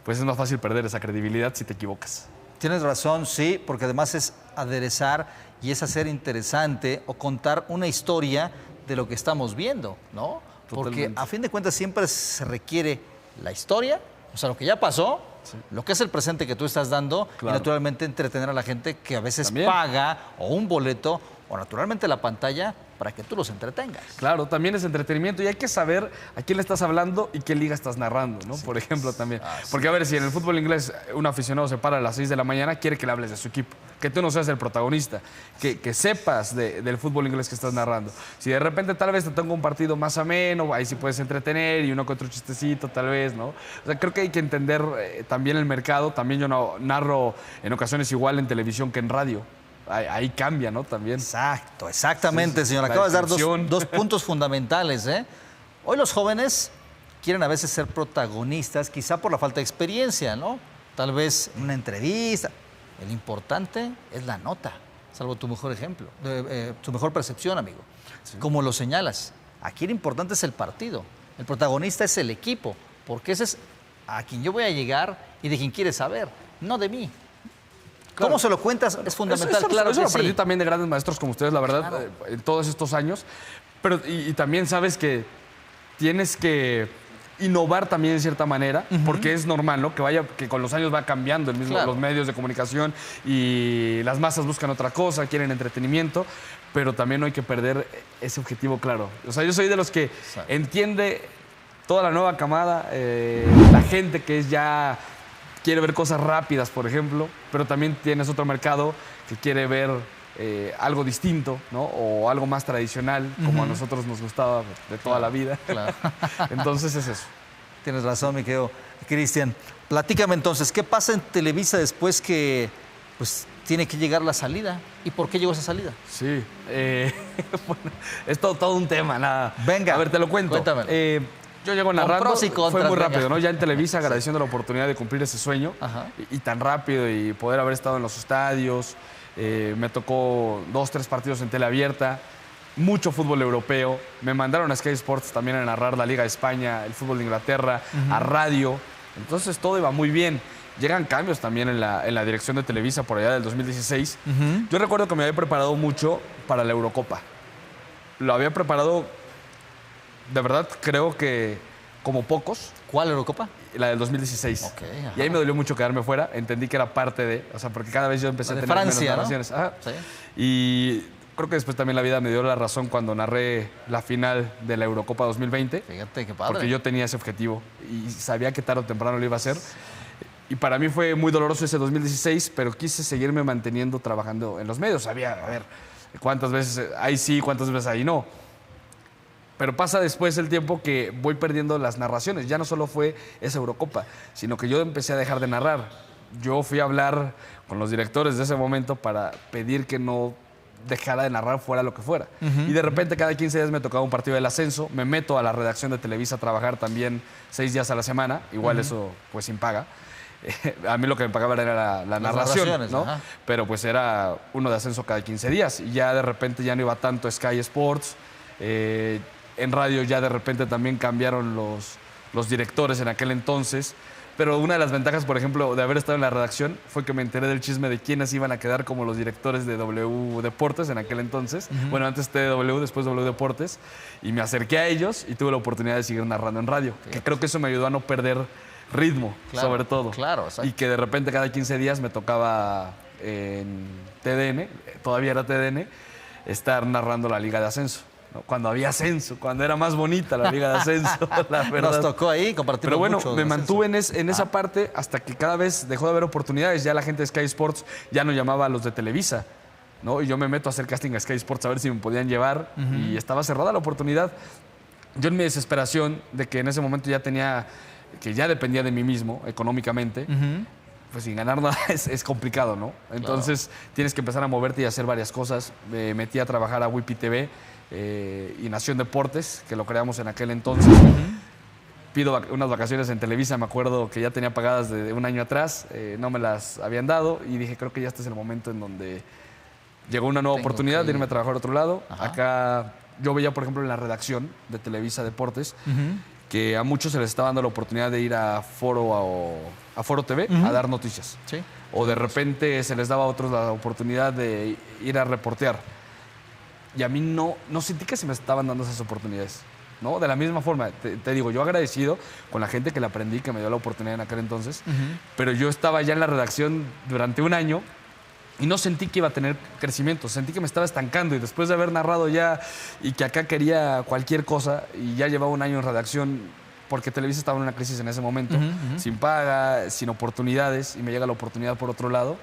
pues es más fácil perder esa credibilidad si te equivocas. Tienes razón, sí, porque además es aderezar y es hacer interesante o contar una historia de lo que estamos viendo, ¿no? Porque Totalmente. a fin de cuentas siempre se requiere la historia, o sea, lo que ya pasó, lo que es el presente que tú estás dando y naturalmente entretener a la gente que a veces paga o un boleto o naturalmente la pantalla para que tú los entretengas. Claro, también es entretenimiento y hay que saber a quién le estás hablando y qué liga estás narrando, ¿no? Por ejemplo, también. Porque a ver, si en el fútbol inglés un aficionado se para a las 6 de la mañana, quiere que le hables de su equipo, que tú no seas el protagonista, que sepas del fútbol inglés que estás narrando. Si de repente tal vez te tengo un partido más ameno, ahí sí puedes entretener y uno con otro chistecito tal vez, ¿no? O sea, creo que hay que entender también el mercado. También yo narro en ocasiones igual en televisión que en radio. Ahí cambia, ¿no? También. Exacto, exactamente, señor. Acabas de dar dos puntos fundamentales, ¿eh? Hoy los jóvenes quieren a veces ser protagonistas, quizá por la falta de experiencia, ¿no? Tal vez una entrevista. El importante es la nota, salvo tu mejor ejemplo, tu mejor percepción, amigo. Como lo señalas, aquí lo importante es el partido. El protagonista es el equipo, porque ese es a quien yo voy a llegar y de quien quieres saber, no de mí. Claro. ¿Cómo se lo cuentas? Es fundamental, claro. Eso lo aprendí también de grandes maestros como ustedes, la verdad, en todos estos años. Pero, y también sabes que tienes que innovar también de cierta manera, porque es normal, ¿no? Que con los años va cambiando los medios de comunicación y las masas buscan otra cosa, quieren entretenimiento, pero también no hay que perder ese objetivo claro. O sea, yo soy de los que entiende toda la nueva camada, la gente que es ya quiere ver cosas rápidas, por ejemplo, pero también tienes otro mercado que quiere ver algo distinto, ¿no? O algo más tradicional, como a nosotros nos gustaba de toda la vida. Claro. Entonces es eso. Tienes razón, mi querido Cristian. Platícame entonces, ¿qué pasa en Televisa después que pues, tiene que llegar la salida? ¿Y por qué llegó esa salida? Sí, bueno, es todo un tema. Nada. Venga, a ver, te lo cuento. Cuéntamelo. Yo llego narrando, fue muy rápido, ¿no? Ya en Televisa, agradeciendo la oportunidad de cumplir ese sueño y tan rápido y poder haber estado en los estadios. Me tocó 2, 3 partidos en tele abierta, mucho fútbol europeo. Me mandaron a Sky Sports también a narrar la Liga de España, el fútbol de Inglaterra, a radio. Entonces todo iba muy bien. Llegan cambios también en la dirección de Televisa por allá del 2016. Yo recuerdo que me había preparado mucho para la Eurocopa. Lo había preparado, de verdad, creo que como pocos. ¿Cuál Eurocopa? La del 2016. Okay, y ahí me dolió mucho quedarme fuera. Entendí que era parte de... O sea, porque cada vez yo empecé a tener Francia, menos narraciones. ¿no? Sí. Y creo que después también la vida me dio la razón cuando narré la final de la Eurocopa 2020. Fíjate qué padre. Porque yo tenía ese objetivo y sabía que tarde o temprano lo iba a hacer. Y para mí fue muy doloroso ese 2016, pero quise seguirme manteniendo trabajando en los medios. Sabía, a ver, cuántas veces ahí sí, cuántas veces ahí no. Pero pasa después el tiempo que voy perdiendo las narraciones. Ya no solo fue esa Eurocopa, sino que yo empecé a dejar de narrar. Yo fui a hablar con los directores de ese momento para pedir que no dejara de narrar fuera lo que fuera. Y de repente cada 15 días me tocaba un partido del ascenso. Me meto a la redacción de Televisa a trabajar también 6 días a la semana. Igual eso pues sin paga. A mí lo que me pagaba era la narración, ¿no? Pero pues era uno de ascenso cada 15 días. Y ya de repente ya no iba tanto Sky Sports. En radio ya de repente también cambiaron los directores en aquel entonces. Pero una de las ventajas, por ejemplo, de haber estado en la redacción fue que me enteré del chisme de quiénes iban a quedar como los directores de W Deportes en aquel entonces. Bueno, antes TW, después W Deportes. Y me acerqué a ellos y tuve la oportunidad de seguir narrando en radio. Que creo que eso me ayudó a no perder ritmo, sobre todo. Claro, exacto. Y que de repente cada 15 días me tocaba en TDN, todavía era TDN, estar narrando la Liga de Ascenso. Cuando había ascenso, cuando era más bonita la Liga de Ascenso, la verdad. Nos tocó ahí, compartimos. Pero bueno, mucho me mantuve en esa parte hasta que cada vez dejó de haber oportunidades. Ya la gente de Sky Sports ya no llamaba a los de Televisa, ¿no? Y yo me meto a hacer casting a Sky Sports a ver si me podían llevar y estaba cerrada la oportunidad. Yo en mi desesperación de que en ese momento que ya dependía de mí mismo económicamente, pues sin ganar nada es complicado, ¿no? Entonces tienes que empezar a moverte y hacer varias cosas. Me metí a trabajar a Wipi TV y Nación Deportes, que lo creamos en aquel entonces. Pido unas vacaciones en Televisa, me acuerdo que ya tenía pagadas de un año atrás, no me las habían dado y dije, creo que ya este es el momento en donde llegó una nueva oportunidad de irme a trabajar a otro lado. Acá yo veía, por ejemplo, en la redacción de Televisa Deportes, que a muchos se les estaba dando la oportunidad de ir a Foro TV a dar noticias. Sí. O de repente se les daba a otros la oportunidad de ir a reportear. Y a mí no sentí que se me estaban dando esas oportunidades. ¿no? De la misma forma, te digo, yo agradecido con la gente que la aprendí, que me dio la oportunidad en aquel entonces, pero yo estaba ya en la redacción durante un año y no sentí que iba a tener crecimiento, sentí que me estaba estancando y después de haber narrado ya y que acá quería cualquier cosa y ya llevaba un año en redacción porque Televisa estaba en una crisis en ese momento, sin paga, sin oportunidades y me llega la oportunidad por otro lado,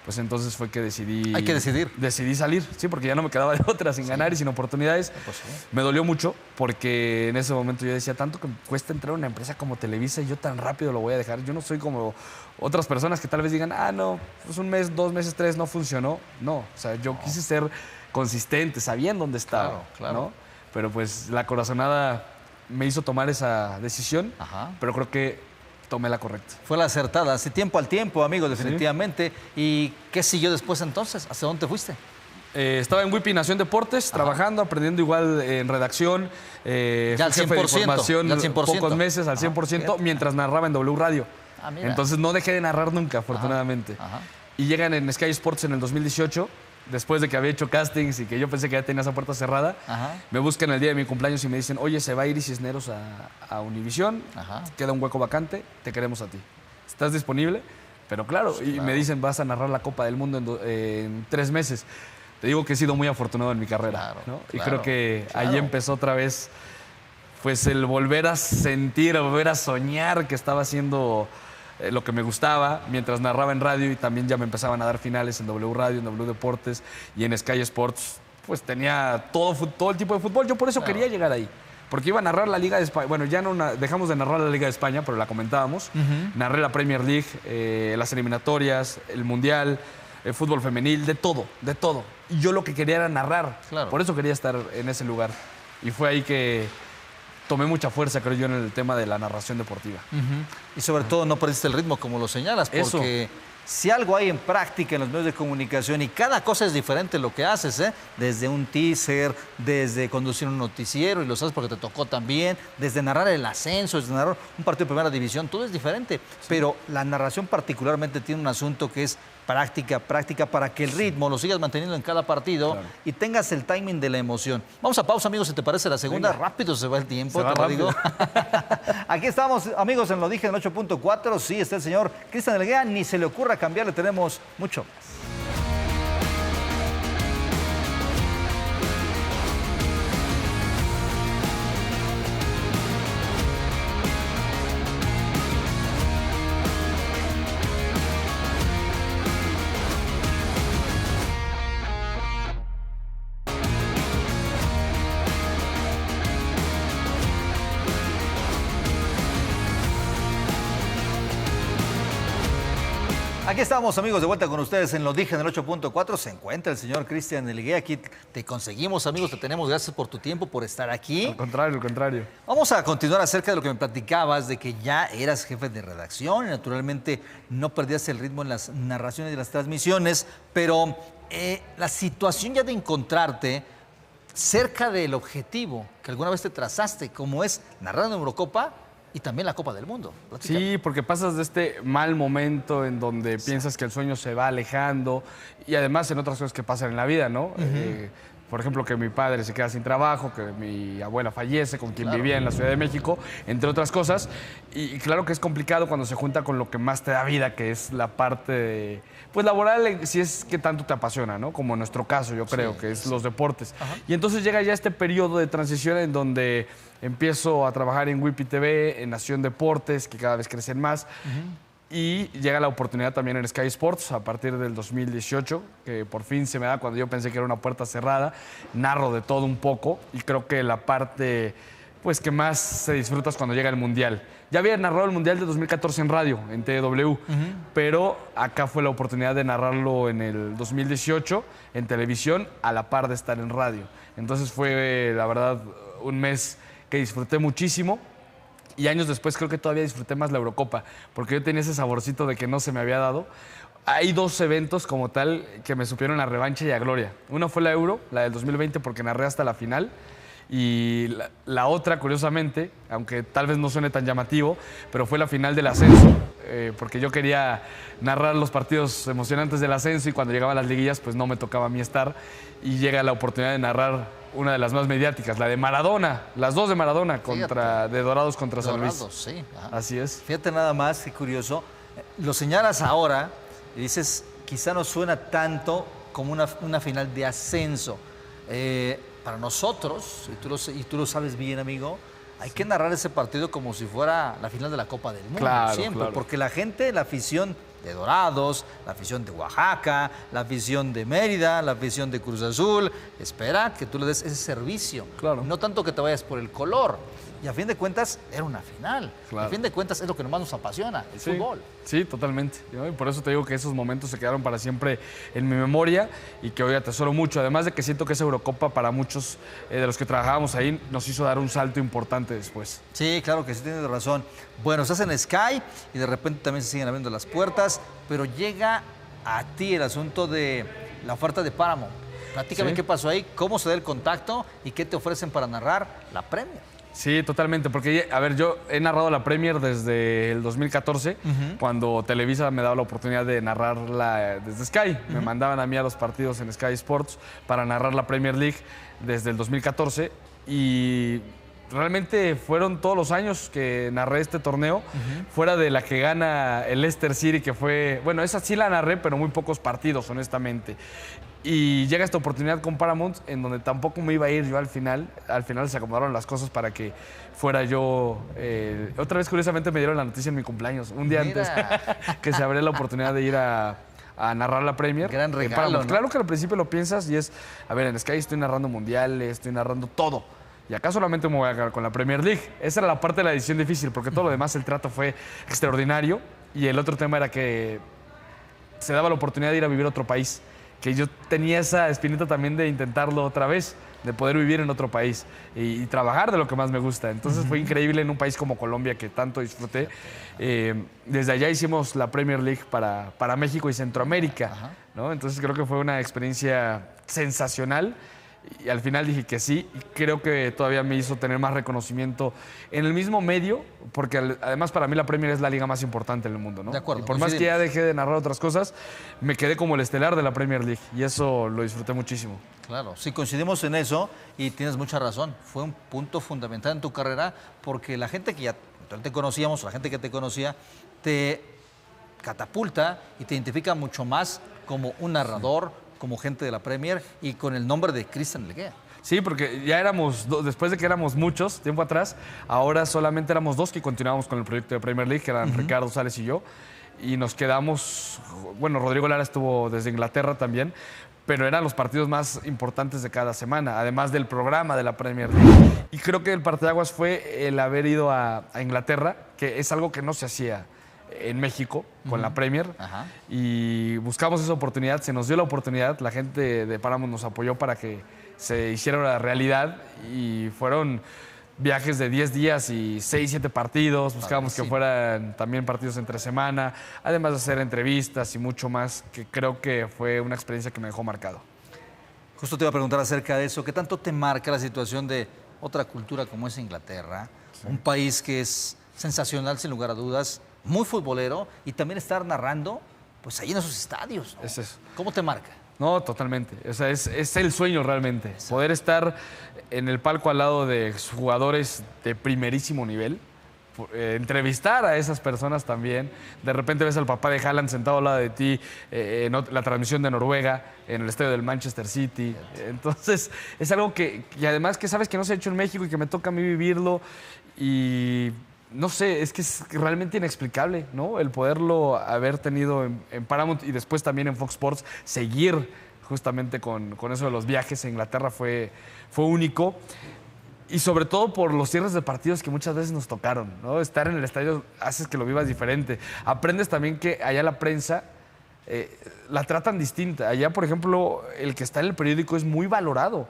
pues entonces fue que decidí... Hay que decidir. Decidí salir, sí, porque ya no me quedaba de otra, sin ganar y sin oportunidades. Pues sí. Me dolió mucho porque en ese momento yo decía, tanto que me cuesta entrar a una empresa como Televisa y yo tan rápido lo voy a dejar. Yo no soy como otras personas que tal vez digan, no, pues un mes, 2 meses, 3 no funcionó. No, o sea, yo quise ser consistente, sabía en dónde estaba, Claro. ¿no? Pero pues la corazonada me hizo tomar esa decisión, pero creo que tomé la correcta. Fue la acertada. Hace tiempo al tiempo, amigo, definitivamente. ¿Y qué siguió después entonces? ¿Hacia dónde te fuiste? Estaba en Wipi Nación Deportes, trabajando, aprendiendo igual en redacción. Ya al 100%. Jefe de información, Ya al 100%. pocos meses, al 100%, mientras narraba en W Radio. Mira. Entonces no dejé de narrar nunca, afortunadamente. Y llegan en Sky Sports en el 2018, después de que había hecho castings y que yo pensé que ya tenía esa puerta cerrada. Me buscan el día de mi cumpleaños y me dicen, oye, se va Iris Cisneros a Univisión, queda un hueco vacante, te queremos a ti. ¿Estás disponible? Pero claro, y me dicen, vas a narrar la Copa del Mundo en 3 meses. Te digo que he sido muy afortunado en mi carrera, ¿no? Y creo que ahí empezó otra vez pues el volver a sentir, volver a soñar que estaba haciendo lo que me gustaba mientras narraba en radio y también ya me empezaban a dar finales en W Radio, en W Deportes y en Sky Sports. Pues tenía todo el tipo de fútbol. Yo por eso quería llegar ahí. Porque iba a narrar la Liga de España. Bueno, ya no dejamos de narrar la Liga de España, pero la comentábamos. Narré la Premier League, las eliminatorias, el Mundial, el fútbol femenil, de todo, de todo. Y yo lo que quería era narrar. Por eso quería estar en ese lugar. Y fue ahí que tomé mucha fuerza, creo yo, en el tema de la narración deportiva. Y sobre todo no perdiste el ritmo, como lo señalas, porque si algo hay en práctica en los medios de comunicación y cada cosa es diferente lo que haces, desde un teaser, desde conducir un noticiero, y lo sabes porque te tocó también, desde narrar el ascenso, desde narrar un partido de primera división, todo es diferente. Pero la narración particularmente tiene un asunto que es práctica para que el ritmo lo sigas manteniendo en cada partido y tengas el timing de la emoción. Vamos a pausa, amigos, si te parece la segunda. Rápido se va el tiempo, se va te lo rápido. digo. Aquí estamos, amigos, en Lo Dije en 8.4. Sí, está el señor Cristian Elguera, ni se le ocurra cambiarle, tenemos mucho más. Aquí estamos, amigos, de vuelta con ustedes en Lo Dije en el 8.4. Se encuentra el señor Cristian Elguera. Aquí te conseguimos, amigos, te tenemos. Gracias por tu tiempo, por estar aquí. Al contrario. Vamos a continuar acerca de lo que me platicabas, de que ya eras jefe de redacción y naturalmente no perdías el ritmo en las narraciones y las transmisiones, pero la situación ya de encontrarte cerca del objetivo que alguna vez te trazaste, como es narrar en Eurocopa y también la Copa del Mundo. Sí, porque pasas de este mal momento en donde piensas que el sueño se va alejando y además en otras cosas que pasan en la vida, ¿no? Por ejemplo, que mi padre se queda sin trabajo, que mi abuela fallece, con quien vivía en la Ciudad de México, entre otras cosas. Y claro que es complicado cuando se junta con lo que más te da vida, que es la parte pues laboral, si es que tanto te apasiona, ¿no? Como en nuestro caso, yo creo, que es los deportes. Y entonces llega ya este periodo de transición en donde empiezo a trabajar en Wipi TV, en Nación Deportes, que cada vez crecen más. Y llega la oportunidad también en Sky Sports a partir del 2018, que por fin se me da cuando yo pensé que era una puerta cerrada. Narro de todo un poco y creo que la parte pues, que más se disfruta es cuando llega el Mundial. Ya había narrado el Mundial de 2014 en radio, en TW, pero acá fue la oportunidad de narrarlo en el 2018 en televisión a la par de estar en radio. Entonces fue, la verdad, un mes que disfruté muchísimo. Y años después creo que todavía disfruté más la Eurocopa, porque yo tenía ese saborcito de que no se me había dado. Hay 2 eventos como tal que me supieron a revancha y a gloria. Uno fue la Euro, la del 2020, porque narré hasta la final. Y la otra, curiosamente, aunque tal vez no suene tan llamativo, pero fue la final del ascenso, porque yo quería narrar los partidos emocionantes del ascenso y cuando llegaban las liguillas, pues no me tocaba a mí estar. Y llega la oportunidad de narrar una de las más mediáticas, la de Maradona, las dos de Maradona, de Dorados contra San Luis. Dorados, sí. Ajá. Así es. Fíjate nada más, qué curioso. Lo señalas ahora y dices, quizá no suena tanto como una final de ascenso. Para nosotros, y tú lo sabes bien, amigo, hay que narrar ese partido como si fuera la final de la Copa del Mundo. Claro, siempre, claro. porque la gente, la afición de Dorados, la afición de Oaxaca, la afición de Mérida, la afición de Cruz Azul, espera que tú le des ese servicio. Claro. No tanto que te vayas por el color. Y a fin de cuentas, era una final. Claro. A fin de cuentas, es lo que más nos apasiona, el fútbol. Sí, totalmente. ¿No? Y por eso te digo que esos momentos se quedaron para siempre en mi memoria y que hoy atesoro mucho. Además de que siento que esa Eurocopa para muchos de los que trabajábamos ahí nos hizo dar un salto importante después. Sí, claro que sí, tienes razón. Bueno, estás en Sky y de repente también se siguen abriendo las puertas, pero llega a ti el asunto de la oferta de Paramount. Platícame Sí. qué pasó ahí, cómo se da el contacto y qué te ofrecen para narrar la Premier. Sí, totalmente, porque, a ver, yo he narrado la Premier desde el 2014, cuando Televisa me daba la oportunidad de narrarla desde Sky. Me mandaban a mí a los partidos en Sky Sports para narrar la Premier League desde el 2014 y realmente fueron todos los años que narré este torneo, fuera de la que gana el Leicester City, que fue, bueno, esa sí la narré, pero muy pocos partidos, honestamente. Y llega esta oportunidad con Paramount, en donde tampoco me iba a ir yo al final. Al final se acomodaron las cosas para que fuera yo. Otra vez, curiosamente, me dieron la noticia en mi cumpleaños, un día Mira. antes, que se abrió la oportunidad de ir a narrar la Premier. Gran en regalo, Paramount. ¿no? Claro que al principio lo piensas y es, a ver, en Sky estoy narrando mundiales, estoy narrando todo. Y acá solamente me voy a quedar con la Premier League. Esa era la parte de la decisión difícil, porque todo lo demás, el trato fue extraordinario. Y el otro tema era que se daba la oportunidad de ir a vivir a otro país. Que yo tenía esa espinita también de intentarlo otra vez, de poder vivir en otro país y trabajar de lo que más me gusta. Entonces fue increíble en un país como Colombia, que tanto disfruté. Desde allá hicimos la Premier League para México y Centroamérica, ¿no? Entonces creo que fue una experiencia sensacional. Y al final dije que sí, y creo que todavía me hizo tener más reconocimiento en el mismo medio, porque además para mí la Premier es la liga más importante en el mundo, ¿no? De acuerdo, Y por más que ya dejé de narrar otras cosas, me quedé como el estelar de la Premier League, y eso lo disfruté muchísimo. Claro, sí coincidimos en eso y tienes mucha razón. Fue un punto fundamental en tu carrera porque la gente que ya te conocíamos, la gente que te conocía, te catapulta y te identifica mucho más como un narrador, como gente de la Premier y con el nombre de Cristian Leguea. Sí, porque ya éramos, después de que éramos muchos tiempo atrás, ahora solamente éramos dos que continuábamos con el proyecto de Premier League, que eran Ricardo Sales y yo, y nos quedamos, bueno, Rodrigo Lara estuvo desde Inglaterra también, pero eran los partidos más importantes de cada semana, además del programa de la Premier League. Y creo que el parteaguas fue el haber ido a Inglaterra, que es algo que no se hacía en México con la Premier. Ajá. Y buscamos esa oportunidad, se nos dio la oportunidad, la gente de Paramount nos apoyó para que se hiciera una realidad y fueron viajes de 10 días y 6, 7 partidos, buscábamos que fueran también partidos entre semana, además de hacer entrevistas y mucho más, que creo que fue una experiencia que me dejó marcado. Justo te iba a preguntar acerca de eso. ¿Qué tanto te marca la situación de otra cultura como es Inglaterra? Sí. Un país que es sensacional, sin lugar a dudas, muy futbolero y también estar narrando pues ahí en esos estadios, ¿no? Es eso. ¿Cómo te marca? No, totalmente. O sea, es el sueño realmente. Exacto. Poder estar en el palco al lado de jugadores de primerísimo nivel, entrevistar a esas personas también. De repente ves al papá de Haaland sentado al lado de ti en la transmisión de Noruega, en el estadio del Manchester City. Entonces, es algo que además que sabes que no se ha hecho en México y que me toca a mí vivirlo. Y no sé, es que es realmente inexplicable, ¿no? El poderlo haber tenido en Paramount y después también en Fox Sports, seguir justamente con eso de los viajes a Inglaterra fue único. Y sobre todo por los cierres de partidos que muchas veces nos tocaron, ¿no? Estar en el estadio haces que lo vivas diferente. Aprendes también que allá la prensa la tratan distinta. Allá, por ejemplo, el que está en el periódico es muy valorado.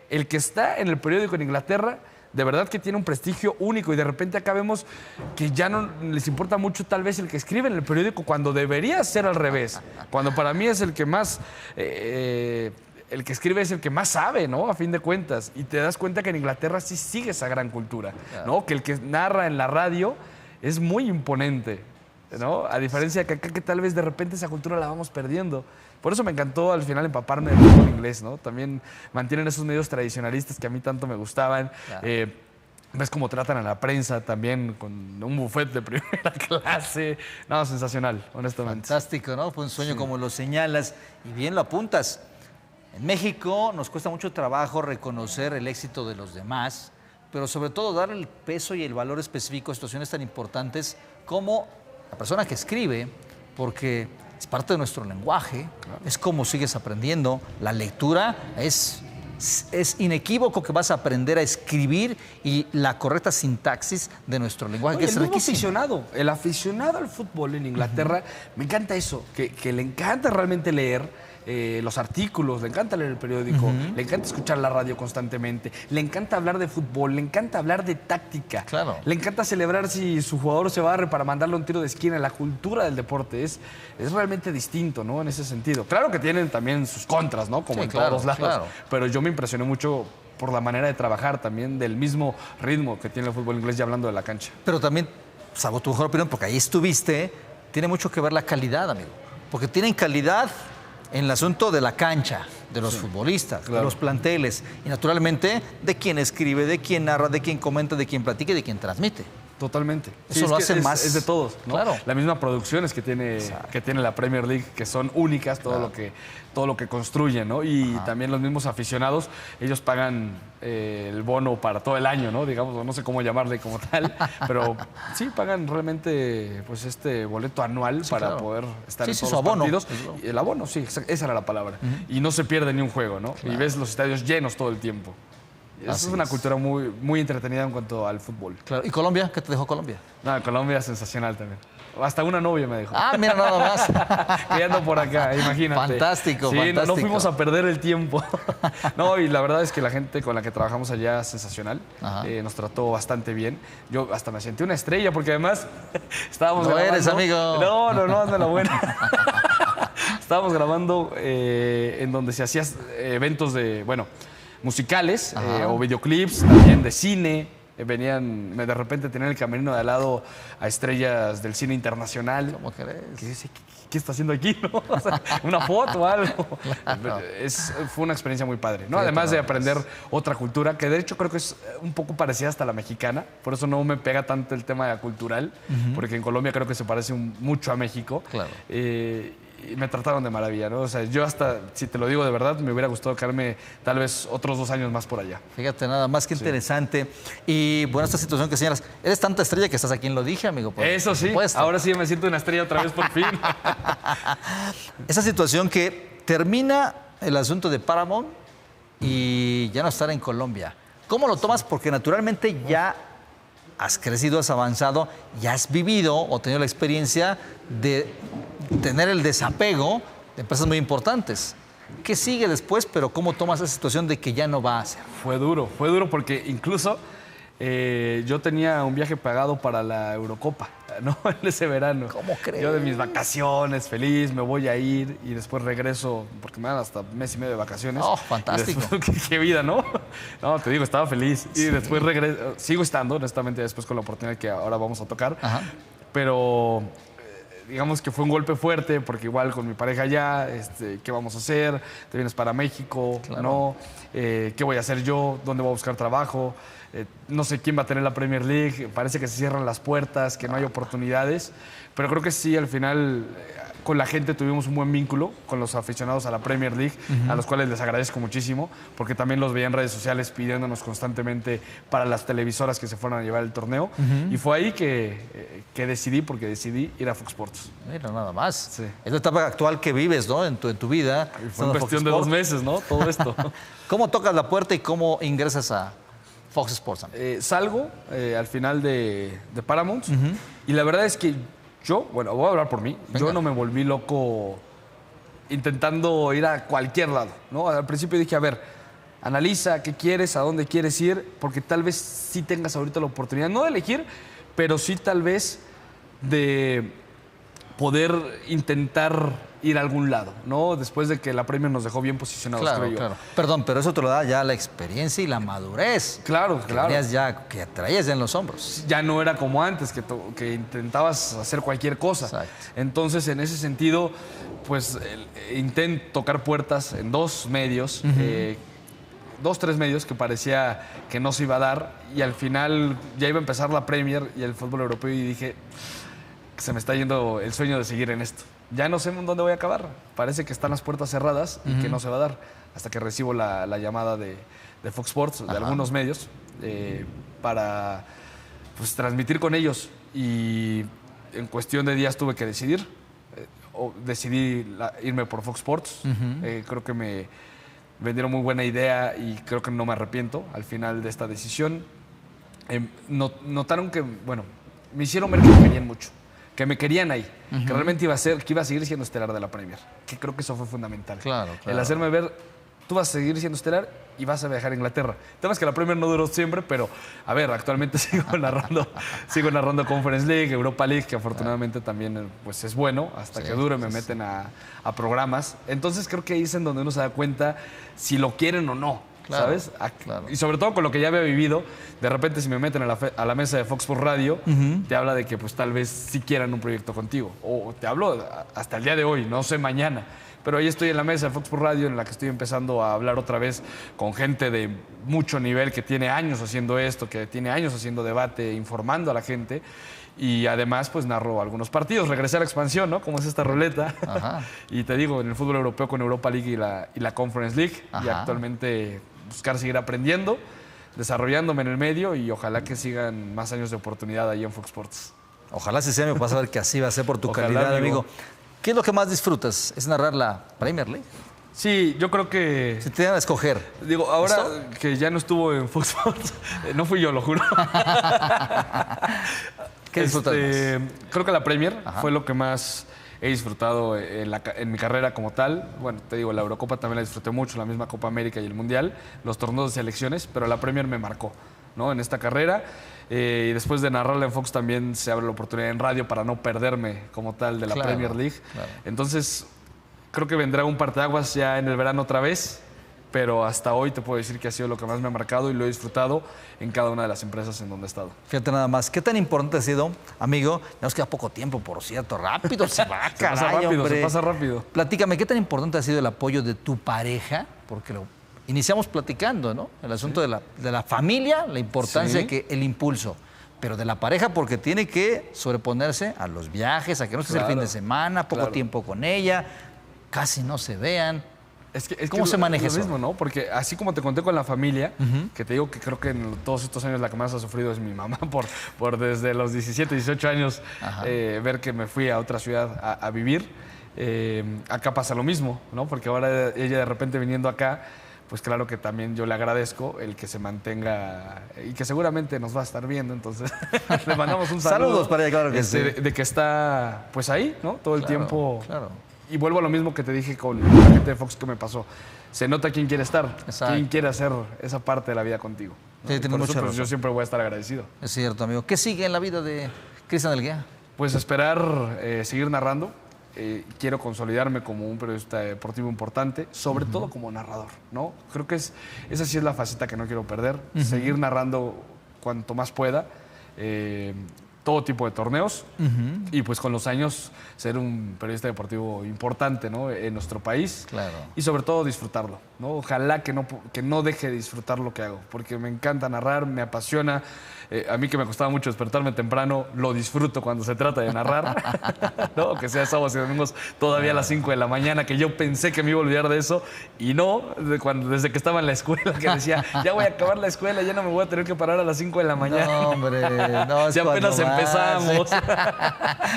El que está en el periódico en Inglaterra, de verdad que tiene un prestigio único y de repente acá vemos que ya no les importa mucho tal vez el que escribe en el periódico cuando debería ser al revés. Cuando para mí es el que más... el que escribe es el que más sabe, ¿no? A fin de cuentas. Y te das cuenta que en Inglaterra sí sigue esa gran cultura, ¿no? Que el que narra en la radio es muy imponente. ¿no? A diferencia de acá, que tal vez de repente esa cultura la vamos perdiendo. Por eso me encantó al final empaparme del fútbol inglés, ¿no? También mantienen esos medios tradicionalistas que a mí tanto me gustaban. Claro. Ves cómo tratan a la prensa también con un buffet de primera clase. No, sensacional, honestamente. Fantástico, ¿no? Fue un sueño como lo señalas y bien lo apuntas. En México nos cuesta mucho trabajo reconocer el éxito de los demás, pero sobre todo dar el peso y el valor específico a situaciones tan importantes como la persona que escribe, porque es parte de nuestro lenguaje, es como sigues aprendiendo. La lectura es inequívoco que vas a aprender a escribir y la correcta sintaxis de nuestro lenguaje, que es riquísimo. El aficionado al fútbol en Inglaterra, me encanta eso, que le encanta realmente leer los artículos, le encanta leer el periódico, le encanta escuchar la radio constantemente, le encanta hablar de fútbol, le encanta hablar de táctica, Claro. le encanta celebrar si su jugador se barre para mandarle un tiro de esquina. La cultura del deporte es realmente distinto, ¿no? En ese sentido. Claro que tienen también sus contras, ¿no? Como Sí, en claro, todos lados. claro. Pero yo me impresioné mucho por la manera de trabajar también, del mismo ritmo que tiene el fútbol inglés, ya hablando de la cancha. Pero también, salvo tu mejor opinión, porque ahí estuviste, tiene mucho que ver la calidad, amigo. Porque tienen calidad en el asunto de la cancha, de los futbolistas, claro. de los planteles y naturalmente de quien escribe, de quien narra, de quien comenta, de quien platica y de quien transmite. Totalmente. Eso lo hace más. Es de todos, ¿no? Claro. La misma producciones que tiene la Premier League, que son únicas, todo lo que construyen, ¿no? Y también los mismos aficionados, ellos pagan el bono para todo el año, ¿no? Digamos, o no sé cómo llamarle como tal, pero sí pagan realmente pues este boleto anual para claro. poder estar en Sí, todos su los abono. partidos. Y el abono, sí, esa era la palabra. Y no se pierde ni un juego, ¿no? Y ves los estadios llenos todo el tiempo. Eso Así es una es. cultura muy, muy entretenida en cuanto al fútbol. Claro. ¿Y Colombia? ¿Qué te dejó Colombia? No, Colombia es sensacional también. Hasta una novia me dijo. Ah, mira, nada más. Que ando por acá, imagínate. Fantástico, sí, fantástico. No fuimos a perder el tiempo. No, y la verdad es que la gente con la que trabajamos allá es sensacional. Nos trató bastante bien. Yo hasta me sentí una estrella porque además estábamos No grabando. eres, amigo. No, anda la buena. Estábamos grabando en donde se hacían eventos de, bueno, musicales o videoclips, también de cine. Venían, de repente tenían el camerino de al lado a estrellas del cine internacional. ¿Cómo crees? Que dice, ¿qué está haciendo aquí? ¿No? O sea, una foto o algo. Claro. Fue una experiencia muy padre, ¿no? Fíjate Además de nada más. aprender otra cultura, que de hecho creo que es un poco parecida hasta la mexicana. Por eso no me pega tanto el tema cultural, porque en Colombia creo que se parece mucho a México. Claro. Y me trataron de maravilla, ¿no? O sea, yo hasta, si te lo digo de verdad, me hubiera gustado quedarme tal vez otros 2 años más por allá. Fíjate, nada más que interesante. Y bueno, esta situación que señalas, eres tanta estrella que estás aquí en Lo Dije, amigo. Por Eso sí, supuesto. ahora sí me siento una estrella otra vez por fin. Esa situación que termina el asunto de Paramount y ya no estar en Colombia. ¿Cómo lo tomas? Porque naturalmente ya has crecido, has avanzado, ya has vivido o tenido la experiencia de tener el desapego de empresas muy importantes. ¿Qué sigue después? Pero ¿cómo tomas esa situación de que ya no va a ser? Fue duro porque incluso yo tenía un viaje pagado para la Eurocopa, ¿no? En ese verano. ¿Cómo crees? Yo de mis vacaciones, feliz, me voy a ir y después regreso, porque me dan hasta mes y medio de vacaciones. Oh, fantástico. Y después, qué vida, ¿no? No, te digo, estaba feliz. Y después regreso, sigo estando, honestamente, después con la oportunidad que ahora vamos a tocar. Ajá. Pero digamos que fue un golpe fuerte, porque igual con mi pareja ya, ¿qué vamos a hacer? ¿Te vienes para México? Claro. ¿No? ¿Qué voy a hacer yo? ¿Dónde voy a buscar trabajo? No sé quién va a tener la Premier League. Parece que se cierran las puertas, que no hay oportunidades. Pero creo que sí, al final, con la gente tuvimos un buen vínculo, con los aficionados a la Premier League, a los cuales les agradezco muchísimo, porque también los veía en redes sociales pidiéndonos constantemente para las televisoras que se fueran a llevar el torneo. Y fue ahí que decidí ir a Fox Sports. Mira, nada más. Sí. Es la etapa actual que vives, ¿no? En tu vida. Y fue estando en en cuestión Fox de 2 Sports. meses, ¿no? Todo esto. ¿Cómo tocas la puerta y cómo ingresas a Fox Sports? Salgo al final de Paramount y la verdad es que yo, bueno, voy a hablar por mí, Venga. yo no me volví loco intentando ir a cualquier lado, ¿no? Al principio dije, a ver, analiza qué quieres, a dónde quieres ir, porque tal vez sí tengas ahorita la oportunidad, no de elegir, pero sí tal vez de poder intentar ir a algún lado, ¿no? Después de que la Premier nos dejó bien posicionados, creo yo. Claro. Perdón, pero eso te lo da ya la experiencia y la madurez. Claro. Que traías ya en los hombros. Ya no era como antes, que intentabas hacer cualquier cosa. Exacto. Entonces, en ese sentido, pues intento tocar puertas en dos medios, tres medios que parecía que no se iba a dar, y al final ya iba a empezar la Premier y el fútbol europeo, y dije, se me está yendo el sueño de seguir en esto. Ya no sé en dónde voy a acabar. Parece que están las puertas cerradas y que no se va a dar hasta que recibo la llamada de Fox Sports, de algunos medios, para pues, transmitir con ellos. Y en cuestión de días tuve que decidir. Decidí irme por Fox Sports. Creo que me vendieron muy buena idea y creo que no me arrepiento al final de esta decisión. Notaron que, bueno, me hicieron ver que me querían mucho, que me querían ahí, que realmente que iba a seguir siendo estelar de la Premier, que creo que eso fue fundamental. Claro. El hacerme ver, tú vas a seguir siendo estelar y vas a viajar a Inglaterra. El tema es que la Premier no duró siempre, pero a ver, actualmente sigo narrando Conference League, Europa League, que afortunadamente también pues, es bueno, hasta que dure me meten a programas. Entonces creo que ahí es en donde uno se da cuenta si lo quieren o no. Claro, ¿Sabes? claro. Y sobre todo con lo que ya había vivido, de repente si me meten a la mesa de Fox Sports Radio, te habla de que pues tal vez sí quieran un proyecto contigo. O te hablo hasta el día de hoy, no sé mañana. Pero ahí estoy en la mesa de Fox Sports Radio, en la que estoy empezando a hablar otra vez con gente de mucho nivel que tiene años haciendo esto, que tiene años haciendo debate, informando a la gente. Y además, pues narro algunos partidos. Regresé a la expansión, ¿no? Como es esta ruleta. Y te digo, en el fútbol europeo con Europa League y la Conference League. Y actualmente buscar seguir aprendiendo, desarrollándome en el medio y ojalá que sigan más años de oportunidad ahí en Fox Sports. Ojalá sí sea, me vas a ver que así va a ser por tu Ojalá, calidad, amigo. ¿Qué es lo que más disfrutas? ¿Es narrar la Premier League? Sí, yo creo que... Si te dan a escoger. Digo, ahora que ya no estuvo en Fox Sports, no fui yo, lo juro. ¿Qué disfrutas más? Creo que la Premier fue lo que más he disfrutado en mi carrera como tal. Bueno, te digo, la Eurocopa también la disfruté mucho, la misma Copa América y el Mundial, los torneos de selecciones, pero la Premier me marcó, ¿no? En esta carrera. Y después de narrarla en Fox también se abre la oportunidad en radio para no perderme como tal de la Premier League. Claro. Entonces, creo que vendrá un parteaguas ya en el verano otra vez, pero hasta hoy te puedo decir que ha sido lo que más me ha marcado y lo he disfrutado en cada una de las empresas en donde he estado. Fíjate nada más, ¿qué tan importante ha sido, amigo? Ya nos queda poco tiempo, por cierto, rápido se va, caray, se pasa rápido. Platícame, ¿qué tan importante ha sido el apoyo de tu pareja? Porque lo iniciamos platicando, ¿no? El asunto de la familia, la importancia de que el impulso, pero de la pareja porque tiene que sobreponerse a los viajes, a que no estés el fin de semana, poco tiempo con ella, casi no se vean. ¿Cómo se maneja eso? Es lo mismo, ¿no? Porque así como te conté con la familia, que te digo que creo que en todos estos años la que más ha sufrido es mi mamá por desde los 17, 18 años ver que me fui a otra ciudad a vivir. Acá pasa lo mismo, ¿no? Porque ahora ella de repente viniendo acá, pues claro que también yo le agradezco el que se mantenga y que seguramente nos va a estar viendo, entonces le mandamos un saludo. Saludos para ella, claro que sí. De que está pues ahí, ¿no? Todo el tiempo. Claro. Y vuelvo a lo mismo que te dije con la gente de Fox que me pasó. Se nota quién quiere estar, quién quiere hacer esa parte de la vida contigo, ¿no? Sí, por eso, pues, yo siempre voy a estar agradecido. Es cierto, amigo. ¿Qué sigue en la vida de Cristian Delguía? Pues esperar seguir narrando. Quiero consolidarme como un periodista deportivo importante, sobre todo como narrador, ¿no? Creo que esa sí es la faceta que no quiero perder. Seguir narrando cuanto más pueda. Todo tipo de torneos y pues con los años ser un periodista deportivo importante, ¿no? En nuestro país. Claro. Y sobre todo disfrutarlo, ¿no? Ojalá que no deje de disfrutar lo que hago, porque me encanta narrar, me apasiona. A mí que me costaba mucho despertarme temprano, lo disfruto cuando se trata de narrar, ¿no? Que sea sábados y domingos todavía a las 5 de la mañana, que yo pensé que me iba a olvidar de eso y no, desde que estaba en la escuela, que decía, ya voy a acabar la escuela, ya no me voy a tener que parar a las 5 de la mañana. No, hombre, no, es ya apenas empezamos.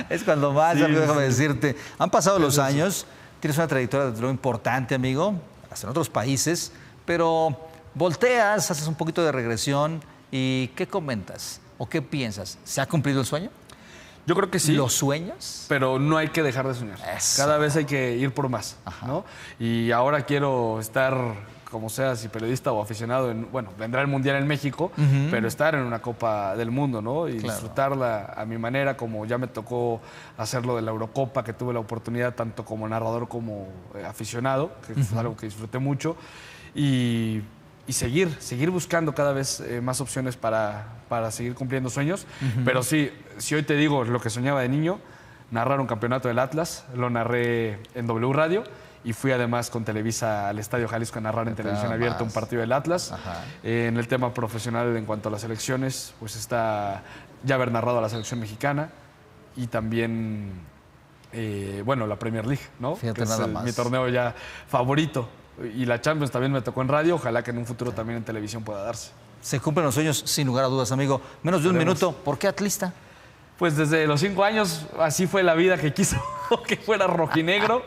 Es cuando más, amigo, déjame decirte. Han pasado los años, tienes una trayectoria de lo importante, amigo, hasta en otros países, pero volteas, haces un poquito de regresión. ¿Y qué comentas o qué piensas? ¿Se ha cumplido el sueño? Yo creo que sí. ¿Lo sueñas? Pero no hay que dejar de soñar. Eso. Cada vez hay que ir por más, ¿no? Y ahora quiero estar como sea, si periodista o aficionado, bueno, vendrá el Mundial en México, pero estar en una Copa del Mundo, ¿no? Y disfrutarla a mi manera, como ya me tocó hacerlo de la Eurocopa, que tuve la oportunidad tanto como narrador como aficionado, que es algo que disfruté mucho. Y seguir buscando cada vez más opciones para seguir cumpliendo sueños. Pero sí, si hoy te digo lo que soñaba de niño, narrar un campeonato del Atlas, lo narré en W Radio y fui además con Televisa al Estadio Jalisco a narrar en televisión abierta un partido del Atlas. En el tema profesional en cuanto a las selecciones, pues está ya haber narrado a la selección mexicana y también, bueno, la Premier League, ¿no? Fíjate, que es nada más. mi torneo ya favorito. Y la Champions también me tocó en radio, ojalá que en un futuro también en televisión pueda darse. Se cumplen los sueños, sin lugar a dudas, amigo. Menos de un minuto. ¿Por qué atlista? Pues desde los 5 años, así fue la vida que quiso que fuera rojinegro.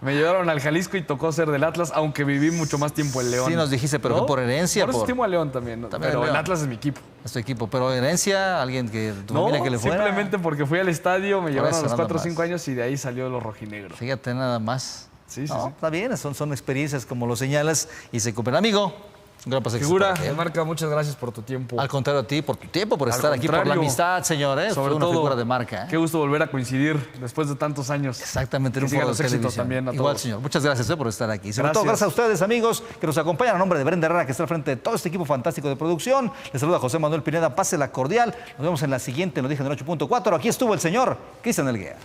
Me llevaron al Jalisco y tocó ser del Atlas, aunque viví mucho más tiempo en León. Sí, nos dijiste, pero ¿no? que por herencia. Por eso estimo a León también, ¿no? También Pero León. el Atlas es mi equipo. Es tu equipo. Pero herencia, alguien que tu No, familia que le fuera. simplemente porque fui al estadio, me llevaron a eso los nada 4 o más. 5 años y de ahí salió los rojinegros. Fíjate nada más. Sí, sí, No, sí. está bien, son experiencias como lo señalas y se cumplen. Amigo, un gran paseo. Figura, Marca, muchas gracias por tu tiempo. Al contrario a ti, por tu tiempo, por Al estar aquí, por la contrario. amistad, señores. Sobre Fue una todo, figura de marca. ¿eh? Qué gusto volver a coincidir después de tantos años. Exactamente, en Que un sigan foro los de éxitos televisión. también a Igual, todos. señor. Muchas gracias por estar aquí. Sobre Gracias. todo, gracias a ustedes, amigos, que nos acompañan. A nombre de Brenda Herrera, que está al frente de todo este equipo fantástico de producción. Les saluda José Manuel Pineda. Pásela cordial. Nos vemos en la siguiente, lo dije en el 8.4. Aquí estuvo el señor Cristian Elguera.